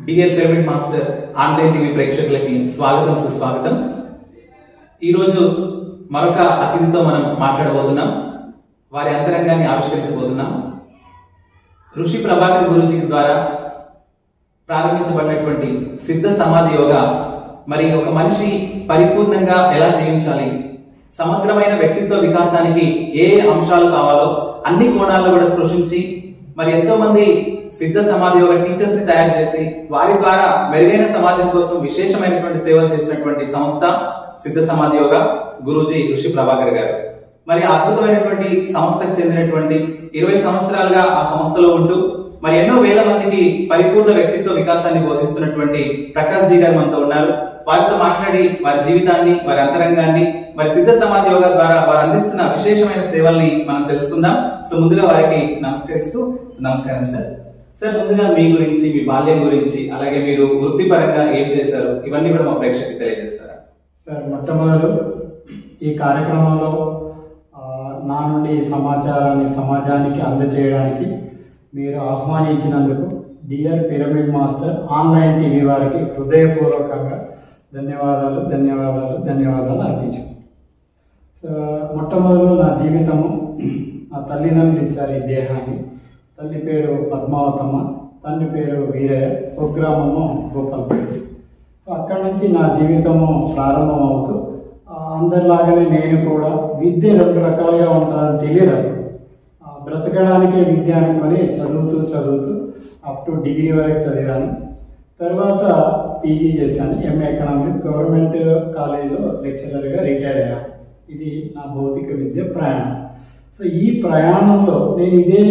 Dear Pyramid Master Online TV ప్రేక్షకులకి స్వాగతం సుస్వాగతం. ఈరోజు మరొక అతిథితో మనం మాట్లాడబోతున్నాం. వారి అంతరంగాన్ని ఆవిష్కరించబోతున్నాం. ఋషి ప్రభాకర్ గురూజీ ద్వారా ప్రారంభించబడినటువంటి సిద్ధ సమాధి యోగా మరి ఒక మనిషి పరిపూర్ణంగా ఎలా జీవించాలి, సమగ్రమైన వ్యక్తిత్వ వికాసానికి ఏ అంశాలు కావాలో అన్ని కోణాల్లో కూడా స్పృశించి మరి ఎంతో మంది సిద్ధ సమాధి యోగ టీచర్స్ ని తయారు చేసి వారి ద్వారా మెరుగైన సమాజం కోసం విశేషమైనటువంటి సేవలు చేసినటువంటి సంస్థ సిద్ధ సమాధి యోగ గురూజీ ఋషి ప్రభాకర్ గారు. మరి అద్భుతమైనటువంటి సంస్థకు చెందినటువంటి 20 సంవత్సరాలుగా ఆ సంస్థలో ఉంటూ మరి ఎన్నో వేల మందికి పరిపూర్ణ వ్యక్తిత్వ వికాసాన్ని బోధిస్తున్నటువంటి ప్రకాష్ జీ గారు మనతో ఉన్నారు. వారితో మాట్లాడి వారి జీవితాన్ని, వారి అంతరంగాన్ని, మరి సిద్ధ సమాధి యోగా ద్వారా వారు అందిస్తున్న విశేషమైన సేవల్ని మనం తెలుసుకుందాం. సో ముందుగా వారికి నమస్కరిస్తూ, నమస్కారం సార్. సార్, ముందుగా మీ గురించి, మీ బాల్యం గురించి, అలాగే మీరు వృత్తిపరంగా ఏం చేశారు, ఇవన్నీ కూడా మా ప్రేక్షకులకు తెలియజేస్తారా? సార్, మొట్టమొదలు ఈ కార్యక్రమంలో నా నుండి సమాచారాన్ని సమాజానికి అందజేయడానికి మీరు ఆహ్వానించినందుకు dear Pyramid Master Online TV వారికి హృదయపూర్వకంగా ధన్యవాదాలు అర్పించు. సో మొట్టమొదలు నా జీవితము, నా తల్లిదండ్రులు ఇచ్చారు ఈ దేహాన్ని. తల్లి పేరు పద్మావతమ్మ, తండ్రి పేరు వీరయ్య, స్వగ్రామము గోపాల్పేట. సో అక్కడి నుంచి నా జీవితము ప్రారంభమవుతూ అందరిలాగానే నేను కూడా విద్య 2 రకాలుగా ఉంటుందని తెలియదు. బ్రతకడానికే విద్య అనుకొని చదువుతూ అప్ టు డిగ్రీ వరకు చదివాను. తర్వాత పీజీ చేశాను, ఎంఏ ఎకనామిక్స్, గవర్నమెంట్ కాలేజీలో లెక్చరర్గా రిటైర్డ్ అయ్యాను. ఇది నా భౌతిక విద్య ప్రయాణం. సో ఈ ప్రయాణంలో నేను ఇదే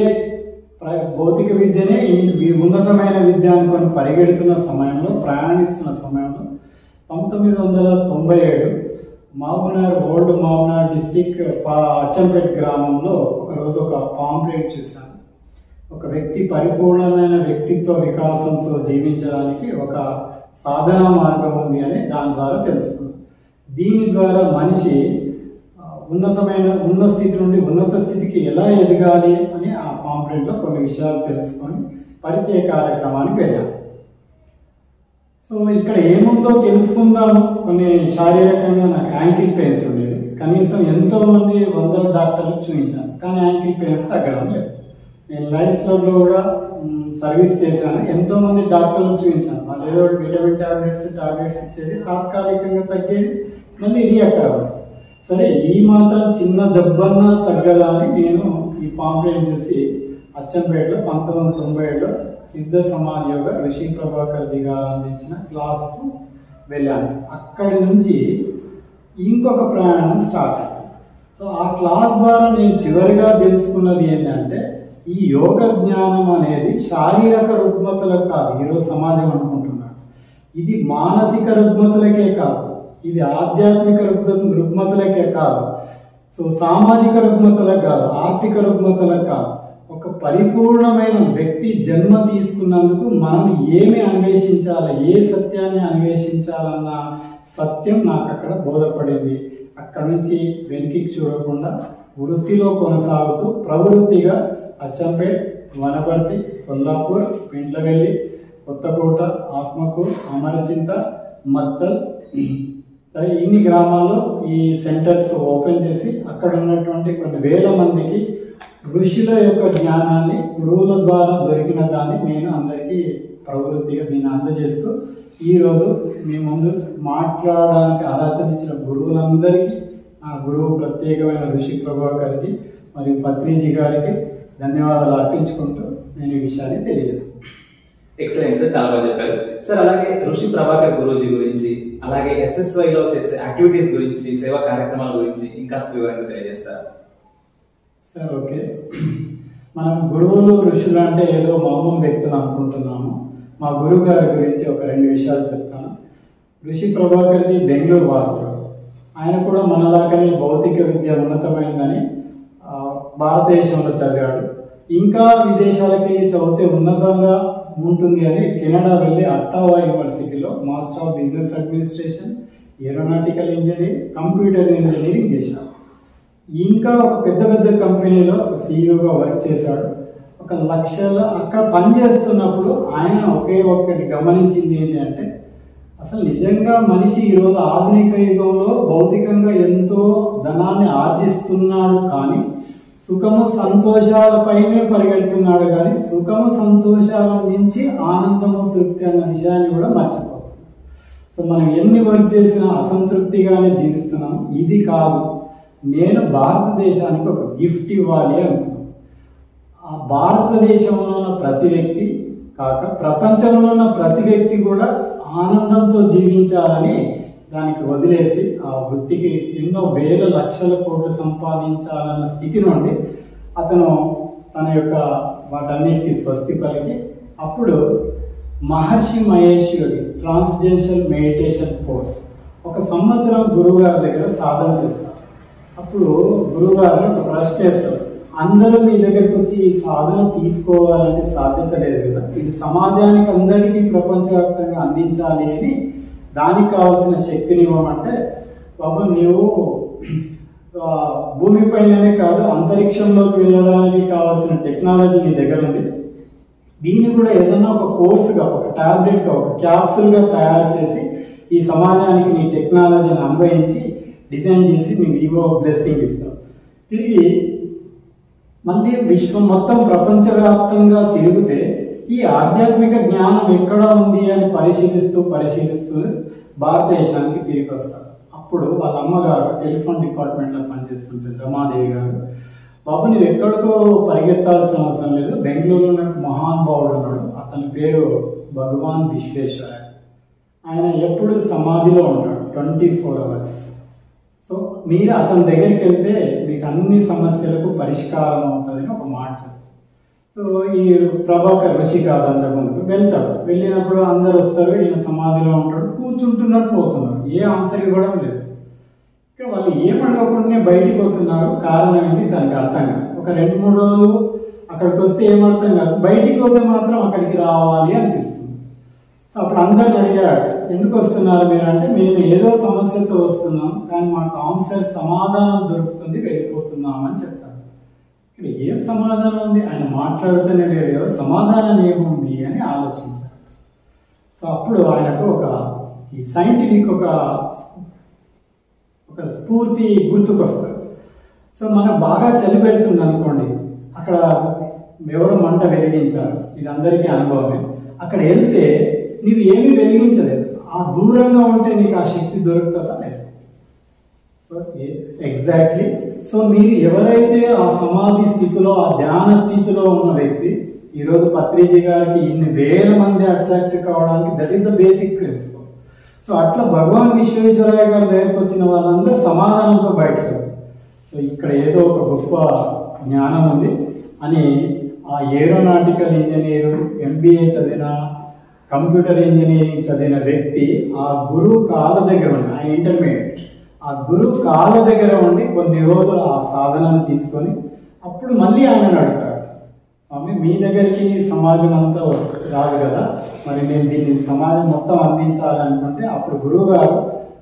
భౌతిక విద్యనే ఉన్నతమైన విద్య అనుకొని పరిగెడుతున్న ప్రయాణిస్తున్న సమయంలో 1997 ఓల్డ్ మహబూబ్నగర్ డిస్టిక్ అచ్చంపేట గ్రామంలో ఒకరోజు ఒక పాంప్లెట్ చూశాను. ఒక వ్యక్తి పరిపూర్ణమైన వ్యక్తిత్వ వికాసంతో జీవించడానికి ఒక సాధనా మార్గం ఉంది అని దాని ద్వారా తెలుసుకున్నాను. దీని ద్వారా మనిషి ఉన్న స్థితి నుండి ఉన్నత స్థితికి ఎలా ఎదగాలి అని ఆ పాంప్లెట్లో కొన్ని విషయాలు తెలుసుకొని పరిచయ కార్యక్రమానికి వెళ్ళాను. సో ఇక్కడ ఏముందో తెలుసుకుందాము. కొన్ని శారీరకంగా నాకు యాంకిల్ పెయిన్స్ ఉండేది. కనీసం ఎంతోమంది 100 డాక్టర్లకు చూపించాను, కానీ యాంకిల్ పెయిన్స్ తగ్గడం లేదు. నేను లయన్స్ క్లబ్లో కూడా సర్వీస్ చేశాను. ఎంతోమంది డాక్టర్లకు చూపించాను. వాళ్ళు ఏదో విటమిన్ టాబ్లెట్స్ ఇచ్చేది, తాత్కాలికంగా తగ్గేది, మళ్ళీ రియాక్ట్ అవ్వాలి. సరే, ఈ మాత్రం చిన్న జబ్బన్నా తగ్గదని నేను ఈ పాంప్లెట్ చూసి అచ్చంపేటలో 1997లో సిద్ధ సమాధి యోగ ఋషి ప్రభాకర్ జీ గారు అందించిన క్లాస్కు వెళ్ళాను. అక్కడి నుంచి ఇంకొక ప్రయాణం స్టార్ట్ అయింది. సో ఆ క్లాస్ ద్వారా నేను చివరిగా తెలుసుకున్నది ఏంటంటే, ఈ యోగ జ్ఞానం అనేది శారీరక రుగ్మతలకు కాదు, ఈరోజు సమాజం అనుకుంటున్నాడు. ఇది మానసిక రుగ్మతలకే కాదు, ఇది ఆధ్యాత్మిక రుగ్మతలకే కాదు, సో సామాజిక రుగ్మతలకు కాదు, ఆర్థిక రుగ్మతలకు కాదు. ఒక పరిపూర్ణమైన వ్యక్తి జన్మ తీసుకున్నందుకు మనం ఏమి అన్వేషించాలి, ఏ సత్యాన్ని అన్వేషించాలన్న సత్యం నాకు అక్కడ బోధపడింది. అక్కడి నుంచి వెనక్కి చూడకుండా వృత్తిలో కొనసాగుతూ ప్రవృత్తిగా అచ్చంపేట్, వనపర్తి, కొల్లాపూర్, పింట్లవెల్లి, కొత్తకోట, ఆత్మకూరు, అమరచింత, మత్తల్, ఇన్ని గ్రామాల్లో ఈ సెంటర్స్ ఓపెన్ చేసి అక్కడ ఉన్నటువంటి కొన్ని వేల మందికి ఋషుల యొక్క జ్ఞానాన్ని గురువుల ద్వారా దొరికిన దాన్ని నేను అందరికీ ప్రవృత్తిగా దీన్ని అందజేస్తూ ఈరోజు మీ ముందు మాట్లాడడానికి అర్హతనిచ్చిన గురువులందరికీ నా గురువు ప్రత్యేకమైన ఋషి ప్రభాకర్జీ మరియు పత్రిజీ గారికి ధన్యవాదాలు అర్పించుకుంటూ నేను ఈ విషయాన్ని తెలియజేస్తాను. ఎక్సలెంట్ సార్, చాలా బాగా చెప్పారు సార్. అలాగే ఋషి ప్రభాకర్ గురూజీ గురించి, అలాగే SSYలో చేసే యాక్టివిటీస్ గురించి, సేవా కార్యక్రమాల గురించి ఇంకా వివరంగా తెలియజేస్తారు సార్? ఓకే, మనం గురువులు ఋషులు అంటే ఏదో మామూలు వ్యక్తులు అనుకుంటున్నాము. మా గురువు గారి గురించి ఒక 2 విషయాలు చెప్తాను. ఋషి ప్రభాకర్జీ బెంగళూరు వాస్తవం. ఆయన కూడా మనలాగానే భౌతిక విద్య ఉన్నతమైందని భారతదేశంలో చదివాడు. ఇంకా విదేశాలకి చదివితే ఉన్నతంగా ఉంటుంది అని కెనడా వెళ్ళి అట్టావా యూనివర్సిటీలో master of business administration, aeronautical engineering, computer engineering చేశాడు. ఇంకా ఒక పెద్ద కంపెనీలో ఒక సీఈఓగా వర్క్ చేశాడు. ఒక లక్షల అక్కడ పనిచేస్తున్నప్పుడు ఆయన ఒకే ఒక్కటి గమనించింది ఏంటి అంటే, అసలు నిజంగా మనిషి ఈరోజు ఆధునిక యుగంలో భౌతికంగా ఎంతో ధనాన్ని ఆర్జిస్తున్నాడు, కానీ సుఖము సంతోషాలపైనే పరిగెడుతున్నాడు, కానీ సుఖము సంతోషాల మించి ఆనందము తృప్తి అన్న విషయాన్ని కూడా మర్చిపోతున్నాం. సో మనం ఎన్ని వర్క్ చేసినా అసంతృప్తిగానే జీవిస్తున్నాం. ఇది కాదు, నేను భారతదేశానికి ఒక గిఫ్ట్ ఇవ్వాలి అనుకున్నాను. ఆ భారతదేశంలో ఉన్న ప్రతి వ్యక్తి కాక ప్రపంచంలో ఉన్న ప్రతి వ్యక్తి కూడా ఆనందంతో జీవించాలని దానికి వదిలేసి ఆ వృత్తికి ఎన్నో వేల లక్షల కోట్లు సంపాదించాలన్న స్థితి నుండి అతను తన యొక్క వాటన్నిటికీ స్వస్తి పలికి అప్పుడు మహర్షి మహేష్ యోగి ట్రాన్స్జెన్షనల్ మెడిటేషన్ కోర్స్ 1 సంవత్సరం గురువు గారి దగ్గర సాధన చేస్తారు. అప్పుడు గురువు గారు ఒక ప్రశ్న వేస్తారు, అందరూ మీ దగ్గరికి వచ్చి ఈ సాధన తీసుకోవాలంటే సాధ్యత లేదు కదా, ఇది సమాజానికి అందరికీ ప్రపంచవ్యాప్తంగా అందించాలి అని దానికి కావాల్సిన శక్తిని ఇవ్వమంటే, బాబు నీవు భూమిపైననే కాదు అంతరిక్షంలోకి వెళ్ళడానికి కావాల్సిన టెక్నాలజీ నీ దగ్గర ఉంది, దీన్ని కూడా ఏదన్నా ఒక కోర్సుగా, ఒక టాబ్లెట్గా, ఒక క్యాప్సుల్గా తయారు చేసి ఈ సమాజానికి నీ టెక్నాలజీని అన్వయించి డిజైన్ చేసి మేము ఇవో బ్లెస్సింగ్ ఇస్తాం. తిరిగి మళ్ళీ విశ్వం మొత్తం ప్రపంచవ్యాప్తంగా తిరిగితే ఈ ఆధ్యాత్మిక జ్ఞానం ఎక్కడ ఉంది అని పరిశీలిస్తూ భారతదేశానికి తిరిగి వస్తారు. అప్పుడు వాళ్ళ అమ్మగారు టెలిఫోన్ డిపార్ట్మెంట్లో పనిచేస్తుంటారు, రమాదేవి గారు, బాబు నువ్వు ఎక్కడికో పరిగెత్తాల్సిన అవసరం లేదు, బెంగళూరులో మహానుభావుడు ఉన్నాడు, అతని పేరు భగవాన్ విశ్వేశ్వరయ్య, ఆయన ఎప్పుడు సమాధిలో ఉంటాడు 24 hours. సో మీరు అతని దగ్గరికి వెళ్తే మీకు అన్ని సమస్యలకు పరిష్కారం అవుతుందని ఒక మాట చెప్తారు. సో ఈ ప్రభాకర్ ఋషి కాదు అంతకుముందు వెళ్తాడు, వెళ్ళినప్పుడు అందరు వస్తారు, ఈయన సమాధిలో ఉంటాడు, కూర్చుంటున్నారు, పోతున్నారు, ఏ ఆన్సర్ కూడా లేదు. ఇక్కడ వాళ్ళు ఏమడగకుండానే బయటికి పోతున్నారు, కారణం ఏంటి దానికి అర్థం కాదు. ఒక 2-3 రోజులు అక్కడికి వస్తే ఏమర్థం కాదు, బయటికి పోతే మాత్రం అక్కడికి రావాలి అనిపిస్తుంది. సో అప్పుడు అందరిని అడిగాడు, ఎందుకు వస్తున్నారు మీరు అంటే, మేము ఏదో సమస్యతో వస్తున్నాం, కానీ మాకు ఆన్సర్ సమాధానం దొరుకుతుంది, వెళ్ళిపోతున్నాం అని చెప్తారు. ఇక్కడ ఏం సమాధానం ఉంది, ఆయన మాట్లాడుతూనే లేడు కదా, సమాధానం ఏముంది అని ఆలోచించారు. సో అప్పుడు ఆయనకు ఈ సైంటిఫిక్ ఒక స్ఫూర్తి గుర్తుకొస్తుంది. సో మనకు బాగా చలి పెడుతుంది అనుకోండి, అక్కడ ఎవరు మంట వెలిగించారు, ఇది అందరికీ అనుభవమే, అక్కడ వెళ్తే నీవు ఏమీ వెలిగించలేదు, ఆ దూరంగా ఉంటే నీకు ఆ శక్తి దొరుకుతుందా లేదు. So exactly. సో మీరు ఎవరైతే ఆ సమాధి స్థితిలో, ఆ ధ్యాన స్థితిలో ఉన్న వ్యక్తి, ఈరోజు పత్రిజీ గారికి ఇన్ని వేల మంది అట్రాక్ట్ కావడానికి that is the basic principle. So అట్లా భగవాన్ విశ్వేశ్వరయ్య గారి దగ్గరకు వచ్చిన వాళ్ళందరూ సమాధానంతో బయటకు. సో ఇక్కడ ఏదో ఒక గొప్ప జ్ఞానం ఉంది అని ఆ ఏరోనాటికల్ ఇంజనీరు, MBA చదివిన, కంప్యూటర్ ఇంజనీరింగ్ చదివిన వ్యక్తి ఆ గురువు కాళ్ళ దగ్గర ఉండి, ఆయన ఇంటర్మీడియట్, ఆ గురువు కాళ్ళ దగ్గర ఉండి కొన్ని రోజులు ఆ సాధనను తీసుకొని అప్పుడు మళ్ళీ ఆయనను అడుగుతాడు, స్వామి మీ దగ్గరికి సమాజం అంతా రాదు కదా, మరి నేను దీన్ని సమాజం మొత్తం అందించాలనుకుంటే అప్పుడు గురువు గారు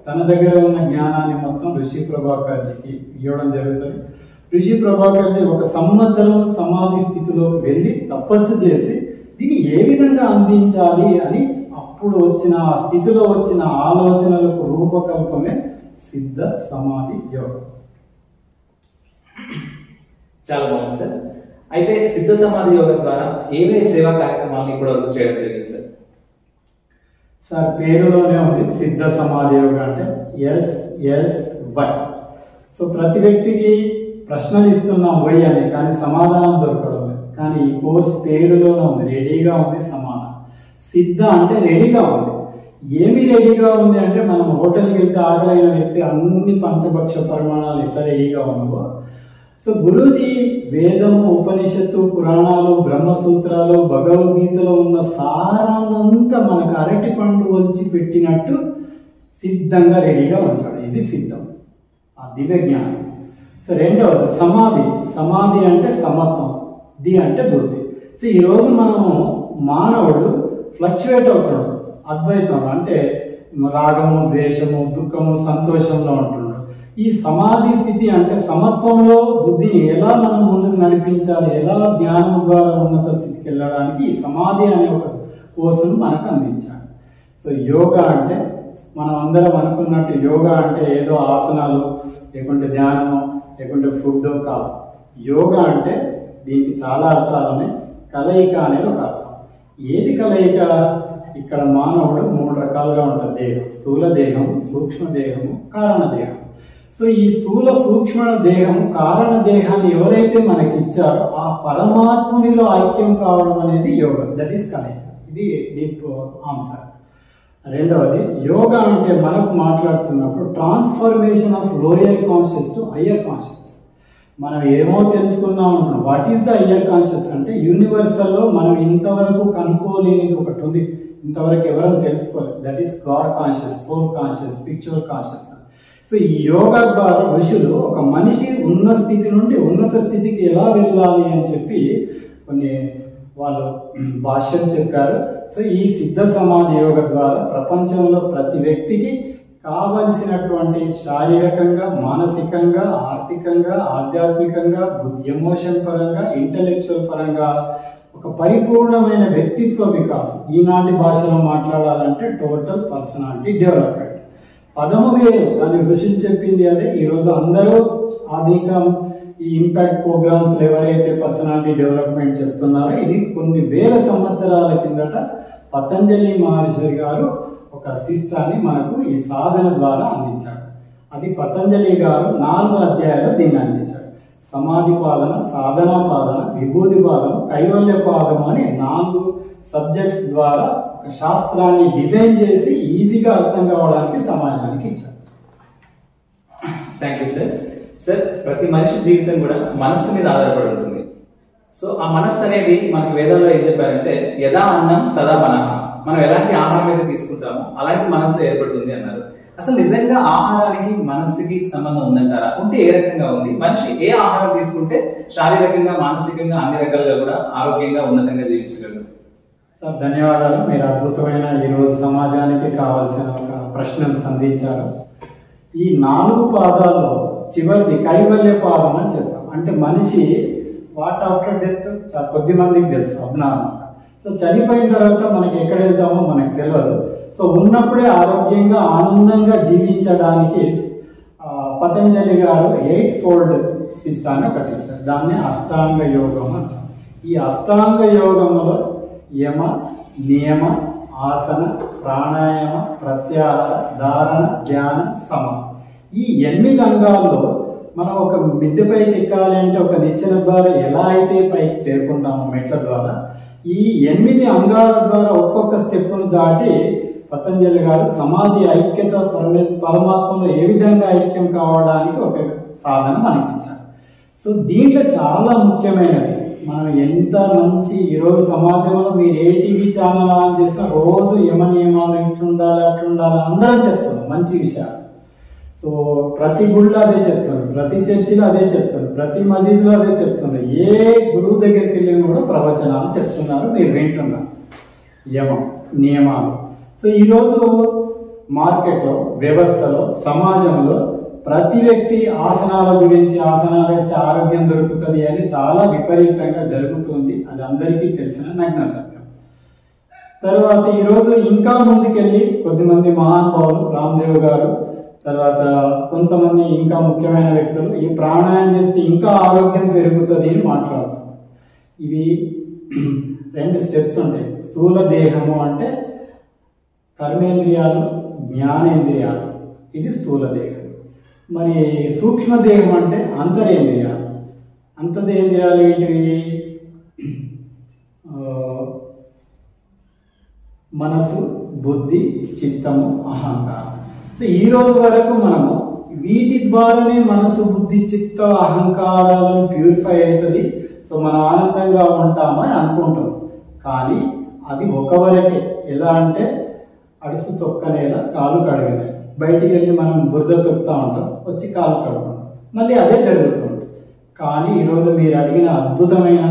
తన దగ్గర ఉన్న జ్ఞానాన్ని మొత్తం ఋషి ప్రభాకర్జీకి ఇవ్వడం జరుగుతుంది. ఋషి ప్రభాకర్జీ 1 సంవత్సరం సమాధి స్థితిలోకి వెళ్ళి తపస్సు చేసి దీన్ని ఏ విధంగా అందించాలి అని అప్పుడు వచ్చిన ఆ స్థితిలో వచ్చిన ఆలోచనలకు రూపకల్పమే సిద్ధ సమాధి యోగం. చాలా బాగుంది సార్. అయితే సిద్ధ సమాధి యోగం ద్వారా ఏమేమి సేవా కార్యక్రమాలను ఇప్పుడు వరకు చేయడం జరిగింది సార్? సార్ పేరులోనే ఉంది సిద్ధ సమాధి యోగం అంటే SSY. సో ప్రతి వ్యక్తికి ప్రశ్నలు ఇస్తున్నాం వై అని, కానీ సమాధానం దొరకడం లేదు. కానీ ఈ కోర్స్ పేరులోనే ఉంది, రెడీగా ఉంది సమాధానం. సిద్ధ అంటే రెడీగా ఉంది. ఏమి రెడీగా ఉంది అంటే, మనం హోటల్కి వెళ్తే ఆకలైన వ్యక్తి అన్ని పంచభక్ష పరిమాణాలు ఎట్లా రెడీగా ఉన్నావో, సో గురూజీ వేదము, ఉపనిషత్తు, పురాణాలు, బ్రహ్మసూత్రాలు, భగవద్గీతలో ఉన్న సారాన్నంతా మనకు అరటి పండు ఒలిచి పెట్టినట్టు సిద్ధంగా రెడీగా ఉంచాడు. ఇది సిద్ధం, ఆ దివ్య జ్ఞానం. సో రెండవది సమాధి. సమాధి అంటే సమత్వం, ది అంటే బుద్ధి. సో ఈరోజు మనము మానవుడు ఫ్లక్చువేట్ అవుతున్నాడు అద్వైతం, అంటే రాగము, ద్వేషము, దుఃఖము, సంతోషంలో ఉంటున్నాడు. ఈ సమాధి స్థితి అంటే సమత్వంలో బుద్ధిని ఎలా మనం ముందుకు నడిపించాలి, ఎలా జ్ఞానం ద్వారా ఉన్నత స్థితికి వెళ్ళడానికి ఈ సమాధి అనే ఒక కోర్సును మనకు అందించాడు. సో యోగా అంటే మనం అందరం అనుకున్నట్టు యోగా అంటే ఏదో ఆసనాలు లేకుంటే ధ్యానము లేకుంటే ఫుడ్ కాదు. యోగా అంటే దీనికి చాలా అర్థాలు ఉన్నాయి. కలయిక అనేది ఒక అర్థం. ఏది కలయిక? ఇక్కడ మానవుడు 3 రకాలుగా ఉంటుంది దేహం: స్థూల దేహం, సూక్ష్మ దేహము, కారణ దేహం. సో ఈ స్థూల సూక్ష్మ దేహం, కారణ దేహాన్ని ఎవరైతే మనకి ఇచ్చారో ఆ పరమాత్మునిలో ఐక్యం కావడం అనేది యోగా. దట్ ఈస్ కలయిక. ఇది డీప్ ఆన్సర్. రెండవది, యోగా అంటే మనకు మాట్లాడుతున్నప్పుడు transformation of lower conscious to higher conscious. మనం ఏమో తెలుసుకున్నాం అనుకున్నాం. What is the higher conscious అంటే యూనివర్సల్లో మనం ఇంతవరకు కనుక్కోలేనిది ఒకటి ఉంది, ఇంతవరకు ఎవరైనా తెలుసుకోలేదు. That is god conscious, soul conscious, spiritual conscious. So ఈ యోగా ద్వారా ఋషులు ఒక మనిషి ఉన్న స్థితి నుండి ఉన్నత స్థితికి ఎలా వెళ్ళాలి అని చెప్పి కొన్ని వాళ్ళు భాష్యం చెప్పారు. సో ఈ సిద్ధ సమాధి యోగ ద్వారా ప్రపంచంలో ప్రతి వ్యక్తికి కావలసినటువంటి శారీరకంగా, మానసికంగా, ఆర్థికంగా, ఆధ్యాత్మికంగా, ఎమోషన్ పరంగా, ఇంటలెక్చువల్ పరంగా ఒక పరిపూర్ణమైన వ్యక్తిత్వ వికాసం. ఈనాటి భాషలో మాట్లాడాలంటే టోటల్ పర్సనాలిటీ డెవలప్మెంట్. పదము వేరు, కానీ ఋషులు చెప్పింది అదే. ఈరోజు అందరూ ఆధునిక ఈ ఇంపాక్ట్ ప్రోగ్రామ్స్ ఎవరైతే పర్సనాలిటీ డెవలప్మెంట్ చెప్తున్నారో ఇది కొన్ని వేల సంవత్సరాల కిందట పతంజలి మహర్షి గారు ఒక సిస్టాన్ని మనకు ఈ సాధన ద్వారా అందించాడు. అది పతంజలి గారు 4 అధ్యాయాల్లో దీన్ని అందించాడు. సమాధి పాదన, సాధనా పాదన, విభూతి పాదం, కైవల్య పాదం అని 4 సబ్జెక్ట్స్ ద్వారా ఒక శాస్త్రాన్ని డిజైన్ చేసి ఈజీగా అర్థం కావడానికి సమాజానికి ఇచ్చారు. Thank you sir. సార్, ప్రతి మనిషి జీవితం కూడా మనస్సు మీద ఆధారపడి ఉంటుంది. సో ఆ మనస్సు అనేది మనకి వేదంలో ఏం చెప్పారంటే యదా అన్నం తదా మనః. మనం ఎలాంటి ఆహారం అయితే తీసుకుంటామో అలాంటి మనస్సు ఏర్పడుతుంది అన్నారు. అసలు నిజంగా ఆహారానికి మనస్సుకి సంబంధం ఉందంటారా? ఉంటే ఏ రకంగా ఉంది? మనిషి ఏ ఆహారం తీసుకుంటే శారీరకంగా, మానసికంగా అన్ని రకాలుగా కూడా ఆరోగ్యంగా, ఉన్నతంగా జీవించగలరు? సార్ ధన్యవాదాలు. మీరు అద్భుతమైన ఈరోజు సమాజానికి కావాల్సిన ఒక ప్రశ్నను సంధించారు. ఈ 4 పాదాల్లో చివరిది కైవల్య పాదం అని చెప్పాం. అంటే మనిషి వాట్ ఆఫ్టర్ డెత్ కొద్ది మందికి తెలుసు, అబ్నార్మల్. సో చనిపోయిన తర్వాత మనకి ఎక్కడ వెళ్తామో మనకు తెలియదు. సో ఉన్నప్పుడే ఆరోగ్యంగా, ఆనందంగా జీవించడానికి పతంజలి గారు 8-fold సిస్టాన్ని కట్టించారు. దాన్ని అష్టాంగ యోగం అంటారు. ఈ అష్టాంగ యోగంలో యమ, నియమ, ఆసన, ప్రాణాయామ, ప్రత్యాహార, ధారణ, ధ్యాన, సమాధి. ఈ 8 అంగాల్లో మనం ఒక మిద్దె పైకి ఎక్కాలి అంటే ఒక నిచ్చెన ద్వారా ఎలా అయితే పైకి చేరుకుంటామో మెట్ల ద్వారా, ఈ 8 అంగాల ద్వారా ఒక్కొక్క స్టెప్పును దాటి పతంజలి గారు సమాధి ఐక్యత పరమాత్మలో ఏ విధంగా ఐక్యం కావడానికి ఒక సాధన మనకిచ్చారు. సో దీంట్లో చాలా ముఖ్యమైనది, మనం ఎంత మంచి ఈరోజు సమాజంలో మీరు ఏ టీవీ ఛానల్ ఆన్ చేసినా రోజు యమ నియమాలు ఇట్లుండాలి అట్లుండాలి అందరం చెప్తున్నారు మంచి విషయాలు. సో ప్రతి గుళ్ళో అదే చెప్తున్నారు, ప్రతి చర్చిలో అదే చెప్తున్నారు, ప్రతి మసీదులో అదే చెప్తున్నారు. ఏ గురువు దగ్గరికి వెళ్ళి కూడా ప్రవచనాలు చెప్తున్నారు, మీరు వింటున్నారు యమం, నియమాలు. సో ఈరోజు మార్కెట్లో, వ్యవస్థలో, సమాజంలో ప్రతి వ్యక్తి ఆసనాల గురించి, ఆసనాలు వేస్తే ఆరోగ్యం దొరుకుతుంది అని చాలా విపరీతంగా జరుగుతుంది. అది అందరికీ తెలిసిన నగ్న సత్యం. తర్వాత ఈరోజు ఇంకా ముందుకెళ్ళి కొద్దిమంది మహానుభావులు, రామ్దేవ్ గారు, తర్వాత కొంతమంది ఇంకా ముఖ్యమైన వ్యక్తులు ఈ ప్రాణాయామం చేస్తే ఇంకా ఆరోగ్యం పెరుగుతుంది అని మాట్లాడుతారు. ఇవి 2 స్టెప్స్ ఉంటాయి. స్థూల దేహము అంటే కర్మేంద్రియాలు, జ్ఞానేంద్రియాలు, ఇది స్థూల దేహం. మరి సూక్ష్మదేహం అంటే అంతరేంద్రియాలు. అంతరేంద్రియాలు ఏంటివి? మనసు, బుద్ధి, చిత్తము, అహంకారం. సో ఈ రోజు వరకు మనము వీటి ద్వారానే మనసు, బుద్ధి, చిత్త, అహంకారాలను ప్యూరిఫై అవుతుంది, సో మనం ఆనందంగా ఉంటామని అనుకుంటాం. కానీ అది ఒకవరకే. ఎలా అంటే అడుసు తొక్కనేలా కాలు కడగలే. బయటికి వెళ్ళి మనం బురద తొక్కుతూ ఉంటాం, వచ్చి కాలు కడుకుంటాం, మళ్ళీ అదే జరుగుతుంది. కానీ ఈరోజు మీరు అడిగిన అద్భుతమైన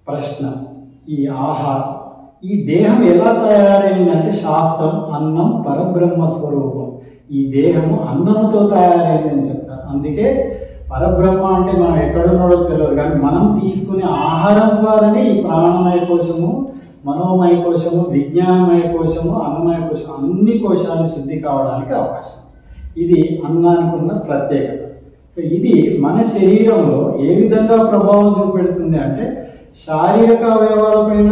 ప్రశ్న, ఈ ఆహారం, ఈ దేహం ఎలా తయారైందంటే శాస్త్రం అన్నం పరబ్రహ్మ స్వరూపం. ఈ దేహము అన్నముతో తయారైందని చెప్తారు. అందుకే పరబ్రహ్మ అంటే మనం ఎక్కడున్నాడో తెలియదు, కానీ మనం తీసుకునే ఆహారం ద్వారానే ఈ ప్రాణమయ కోశము మనోమయ కోశము, విజ్ఞానమయ కోశము, అన్నమయ కోశం, అన్ని కోశాలు శుద్ధి కావడానికి అవకాశం. ఇది అన్నానికి ఉన్న ప్రత్యేకత. సో ఇది మన శరీరంలో ఏ విధంగా ప్రభావం చూపెడుతుంది అంటే శారీరక అవయవాలపైన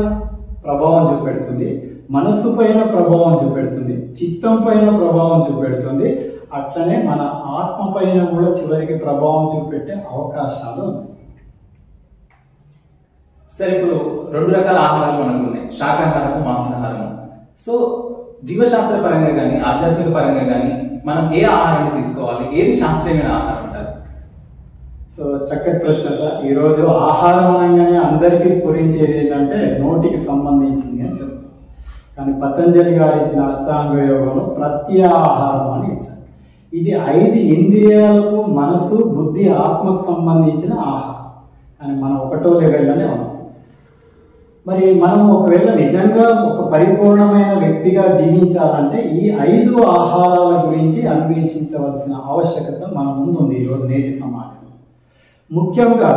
ప్రభావం చూపెడుతుంది, మనస్సు పైన ప్రభావం చూపెడుతుంది, చిత్తం పైన ప్రభావం చూపెడుతుంది, అట్లనే మన ఆత్మ పైన కూడా చివరికి ప్రభావం చూపెట్టే అవకాశాలు ఉన్నాయి. సరే, ఇప్పుడు 2 రకాల ఆహారాలు మనకు ఉన్నాయి, శాకాహారము, మాంసాహారము. సో జీవశాస్త్ర పరంగా కానీ ఆధ్యాత్మిక పరంగా కానీ మనం ఏ ఆహారాన్ని తీసుకోవాలి, ఏది శాస్త్రీయమైన ఆహారం అంటారు? సో చక్కటి ప్రశ్న సార్. ఈరోజు ఆహారం అనగానే అందరికీ స్ఫురించేది ఏంటంటే నోటికి సంబంధించింది అని చెప్తాం. కానీ పతంజలి గారు ఇచ్చిన అష్టాంగ యోగంలో ప్రత్యాహారం అని ఇచ్చారు. ఇది 5 ఇంద్రియాలకు, మనసు, బుద్ధి, ఆత్మకు సంబంధించిన ఆహారం. కానీ మనం ఒకటో లెవెల్లోనే ఉన్నాం. మరి మనం ఒకవేళ నిజంగా ఒక పరిపూర్ణమైన వ్యక్తిగా జీవించాలంటే ఈ 5 ఆహారాల గురించి అన్వేషించవలసిన ఆవశ్యకత మన ముందు ఉంది ఈరోజు నేటి సమాజంలో. ముఖ్యంగా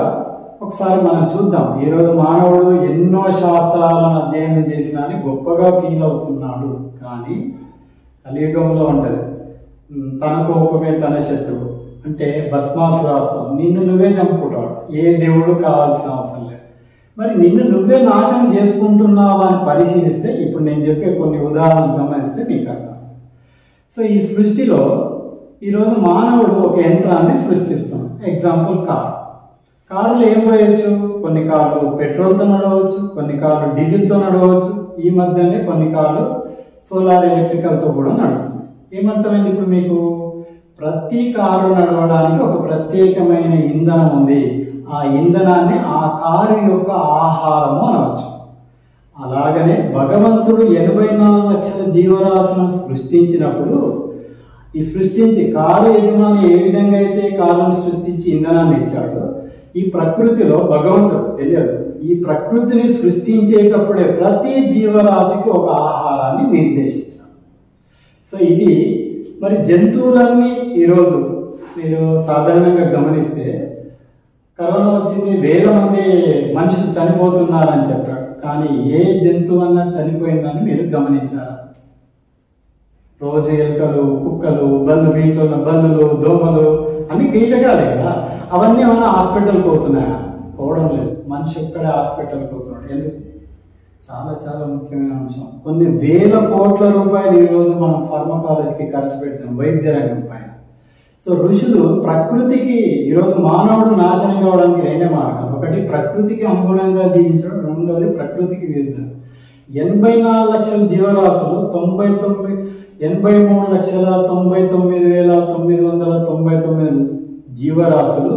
ఒకసారి మనం చూద్దాం. ఈరోజు మానవుడు ఎన్నో శాస్త్రాలను అధ్యయనం చేసినా అని గొప్పగా ఫీల్ అవుతున్నాడు. కానీ కలియుగంలో ఉంటుంది తన కోపమే తన శత్రువు అంటే భస్మాసురాస్త్రం, నిన్ను నువ్వే చంపుకుంటాడు. ఏ దేవుడు కావాల్సిన అవసరం లేదు. మరి నిన్ను నువ్వే నాశనం చేసుకుంటున్నావా అని పరిశీలిస్తే ఇప్పుడు నేను చెప్పే కొన్ని ఉదాహరణలు గమనిస్తే మీకు అర్థం. సో ఈ సృష్టిలో ఈరోజు మానవుడు ఒక యంత్రాన్ని సృష్టిస్తున్నాడు. ఎగ్జాంపుల్ కారులో ఏం పోయొచ్చు? కొన్ని కార్లు పెట్రోల్తో నడవచ్చు, కొన్ని కార్లు డీజిల్తో నడవచ్చు. ఈ మధ్యనే కొన్ని కార్లు సోలార్ ఎలక్ట్రికల్తో కూడా నడుస్తుంది. ఏమర్థమైంది ఇప్పుడు మీకు? ప్రతి కారు నడవడానికి ఒక ప్రత్యేకమైన ఇంధనం ఉంది. ఆ ఇంధనాన్ని ఆ కారు యొక్క ఆహారము అనవచ్చు. అలాగనే భగవంతుడు 84 లక్షల జీవరాశులను సృష్టించినప్పుడు ఈ సృష్టించి కారు యజమాని ఏ విధంగా అయితే కారును సృష్టించి ఇంధనాన్ని ఇచ్చాడో ఈ ప్రకృతిలో భగవంతుడు తెలియదు. ఈ ప్రకృతిని సృష్టించేటప్పుడే ప్రతి జీవరాశికి ఒక ఆహారాన్ని నిర్దేశించాడు. సో ఇది మరి జంతువులన్నీ ఈరోజు మీరు సాధారణంగా గమనిస్తే కరోనా వచ్చింది, 1000 మంది మనుషులు చనిపోతున్నారని చెప్పాడు. కానీ ఏ జంతువు అన్నా చనిపోయిందని మీరు గమనించారా? రోజు ఎలుకలు, కుక్కలు, ఇంట్లో ఉన్న బల్లులు, దోమలు అన్ని కీటకాలే కదా. అవన్నీ ఏమన్నా హాస్పిటల్కి పోతున్నాయా? పోవడం లేదు. మనిషి ఒక్కడే హాస్పిటల్కి పోతున్నాడు. ఎందుకు? చాలా చాలా ముఖ్యమైన అంశం. కొన్ని 1000 కోట్ల రూపాయలు ఈరోజు మనం ఫార్మకాలజీకి ఖర్చు పెడతాం, వైద్య రంగం పైన. సో ఋషులు ప్రకృతికి ఈరోజు మానవుడు నాశనం కావడానికి 2 మార్గాలు. ఒకటి ప్రకృతికి అనుగుణంగా జీవించడం, రెండోది ప్రకృతికి విరుద్ధం. 84 లక్షల జీవరాశులు 83,99,999 జీవరాశులు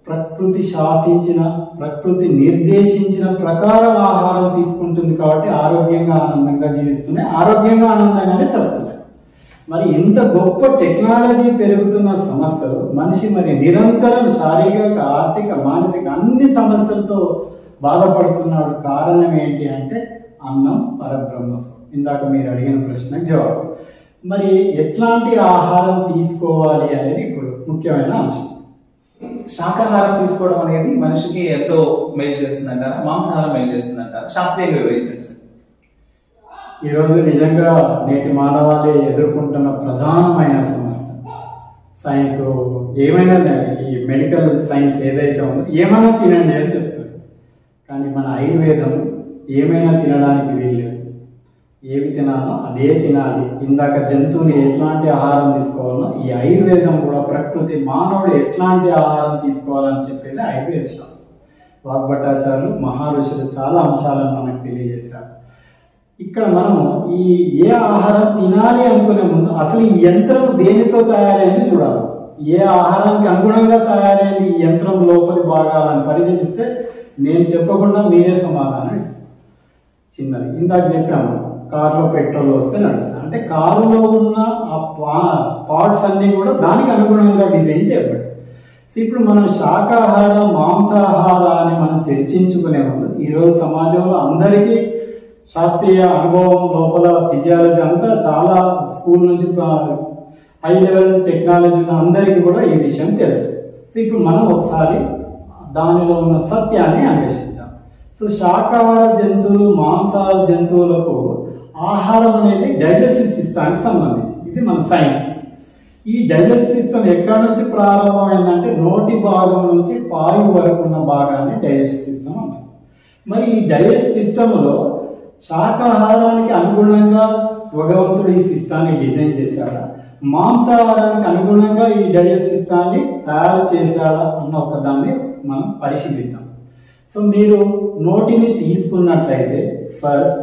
ప్రకృతి శాసించిన, ప్రకృతి నిర్దేశించిన ప్రకారం ఆహారం తీసుకుంటుంది కాబట్టి ఆరోగ్యంగా ఆనందంగా జీవిస్తున్నాయి, ఆరోగ్యంగా ఆనందంగానే చేస్తున్నాయి. మరి ఇంత గొప్ప టెక్నాలజీ పెరుగుతున్న సమస్యలు మనిషి మరి నిరంతరం శారీరక, ఆర్థిక, మానసిక అన్ని సమస్యలతో బాధపడుతున్నాడు. కారణం ఏంటి అంటే అన్నం పరబ్రహ్మస్వరూపం. ఇందాక మీరు అడిగిన ప్రశ్నకు జవాబు. మరి ఎట్లాంటి ఆహారం తీసుకోవాలి అనేది ఇప్పుడు ముఖ్యమైన అంశం. శాకాహారం తీసుకోవడం అనేది మనిషికి ఎంతో మేలు చేస్తుందంటారా, మాంసాహారం మేలు చేస్తుందంటారా? శాస్త్రీయంగా వివరించండి. ఈరోజు నిజంగా నేటి మానవాళి ఎదుర్కొంటున్న ప్రధానమైన సమస్య సైన్స్ ఏమైనా, ఈ మెడికల్ సైన్స్ ఏదైతే ఉందో ఏమైనా తినండి అని చెప్తుంది. కానీ మన ఆయుర్వేదం ఏమైనా తినడానికి వీల్లేదు. ఏవి తినాలో అదే తినాలి. ఇందాక జంతువులు ఎట్లాంటి ఆహారం తీసుకోవాలో ఈ ఆయుర్వేదం కూడా ప్రకృతి మానవుడు ఎట్లాంటి ఆహారం తీసుకోవాలని చెప్పేది ఆయుర్వేద శాస్త్రం. వాగ్భటాచార్యులు, మహర్షులు చాలా అంశాలను మనకు తెలియజేశారు. ఇక్కడ మనము ఈ ఏ ఆహారం తినాలి అనుకునే ముందు అసలు ఈ యంత్రం దేనితో తయారైంది చూడాలి. ఏ ఆహారానికి అనుగుణంగా తయారైంది ఈ యంత్రం లోపలి భాగాలను పరిశీలిస్తే నేను చెప్పకుండా మీరే సమాధానం ఇస్తారు. చిన్నది ఇందాక చెప్పాము, కారులో పెట్రోల్ వస్తే నడుస్తుంది అంటే కారులో ఉన్న ఆ పార్ట్స్ అన్నీ కూడా దానికి అనుగుణంగా డిజైన్ చేయబడ్డాయి. సో ఇప్పుడు మనం శాకాహార, మాంసాహార అని మనం చర్చించుకునే ముందు ఈరోజు సమాజంలో అందరికీ శాస్త్రీయ అనుభవం లోపల ఫిజియాలజీ అంతా చాలా స్కూల్ నుంచి హై లెవెల్ టెక్నాలజీ అందరికీ కూడా ఈ విషయం తెలుసు. సో ఇప్పుడు మనం ఒకసారి దానిలో ఉన్న సత్యాన్ని అన్వేషిద్దాం. సో శాకాహార జంతువులు, మాంసాహార జంతువులకు ఆహారం అనేది డైజెస్టివ్ సిస్టానికి సంబంధించి. ఇది మన సైన్స్. ఈ డైజెస్టివ్ సిస్టమ్ ఎక్కడి నుంచి ప్రారంభమైందంటే నోటి భాగం నుంచి పాయు వరకు ఉన్న భాగాన్ని డైజెస్టివ్ సిస్టమ్ అంటారు. మరి ఈ డైజెస్టివ్ సిస్టంలో శాకాహారానికి అనుగుణంగా భగవంతుడు ఈ సిస్టాన్ని డిజైన్ చేశాడా, మాంసాహారానికి అనుగుణంగా ఈ డైజెస్టివ్ సిస్టాన్ని తయారు చేశాడా అన్న ఒక దాన్ని మనం పరిశీలిద్దాం. సో మీరు నోటిని తీసుకున్నట్లయితే ఫస్ట్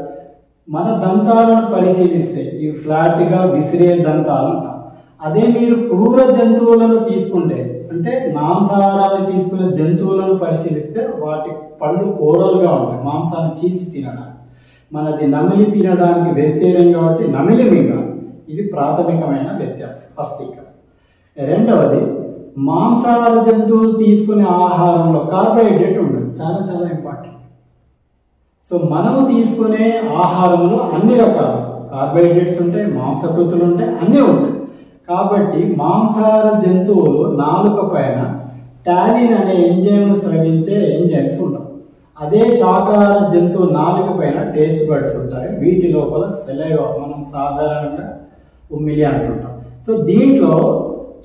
మన దంతాలను పరిశీలిస్తే ఇవి ఫ్లాట్గా విసిరే దంతాలు ఉంటాం. అదే మీరు క్రూర జంతువులను తీసుకుంటే, అంటే మాంసాహారాన్ని తీసుకునే జంతువులను పరిశీలిస్తే వాటి పళ్ళు కోరలుగా ఉంటాయి, మాంసాన్ని చీల్చి తినడానికి. మనది నమిలి తినడానికి వెజిటేరియన్ కాబట్టి నమిలి మింగాలి. ఇది ప్రాథమికమైన వ్యత్యాసం ఫస్ట్ ఇక్కడ. రెండవది, మాంసాహార జంతువులు తీసుకునే ఆహారంలో కార్బోహైడ్రేట్ ఉండదు, చాలా చాలా ఇంపార్టెంట్. సో మనము తీసుకునే ఆహారంలో అన్ని రకాల కార్బోహైడ్రేట్స్ ఉంటాయి, మాంసకృతులు ఉంటాయి, అన్నీ ఉంటాయి. కాబట్టి మాంసాహార జంతువులు నాలుక పైన టాలిన్ అనే ఎంజైమ్ను స్రవించే ఎంజైమ్స్ ఉంటాయి. అదే శాకాహార జంతువు నాలుక పైన టేస్ట్ బడ్స్ ఉంటాయి, వీటి లోపల సెలైవా, మనం సాధారణంగా ఉమ్మిలి అంటుంటాం. సో దీంట్లో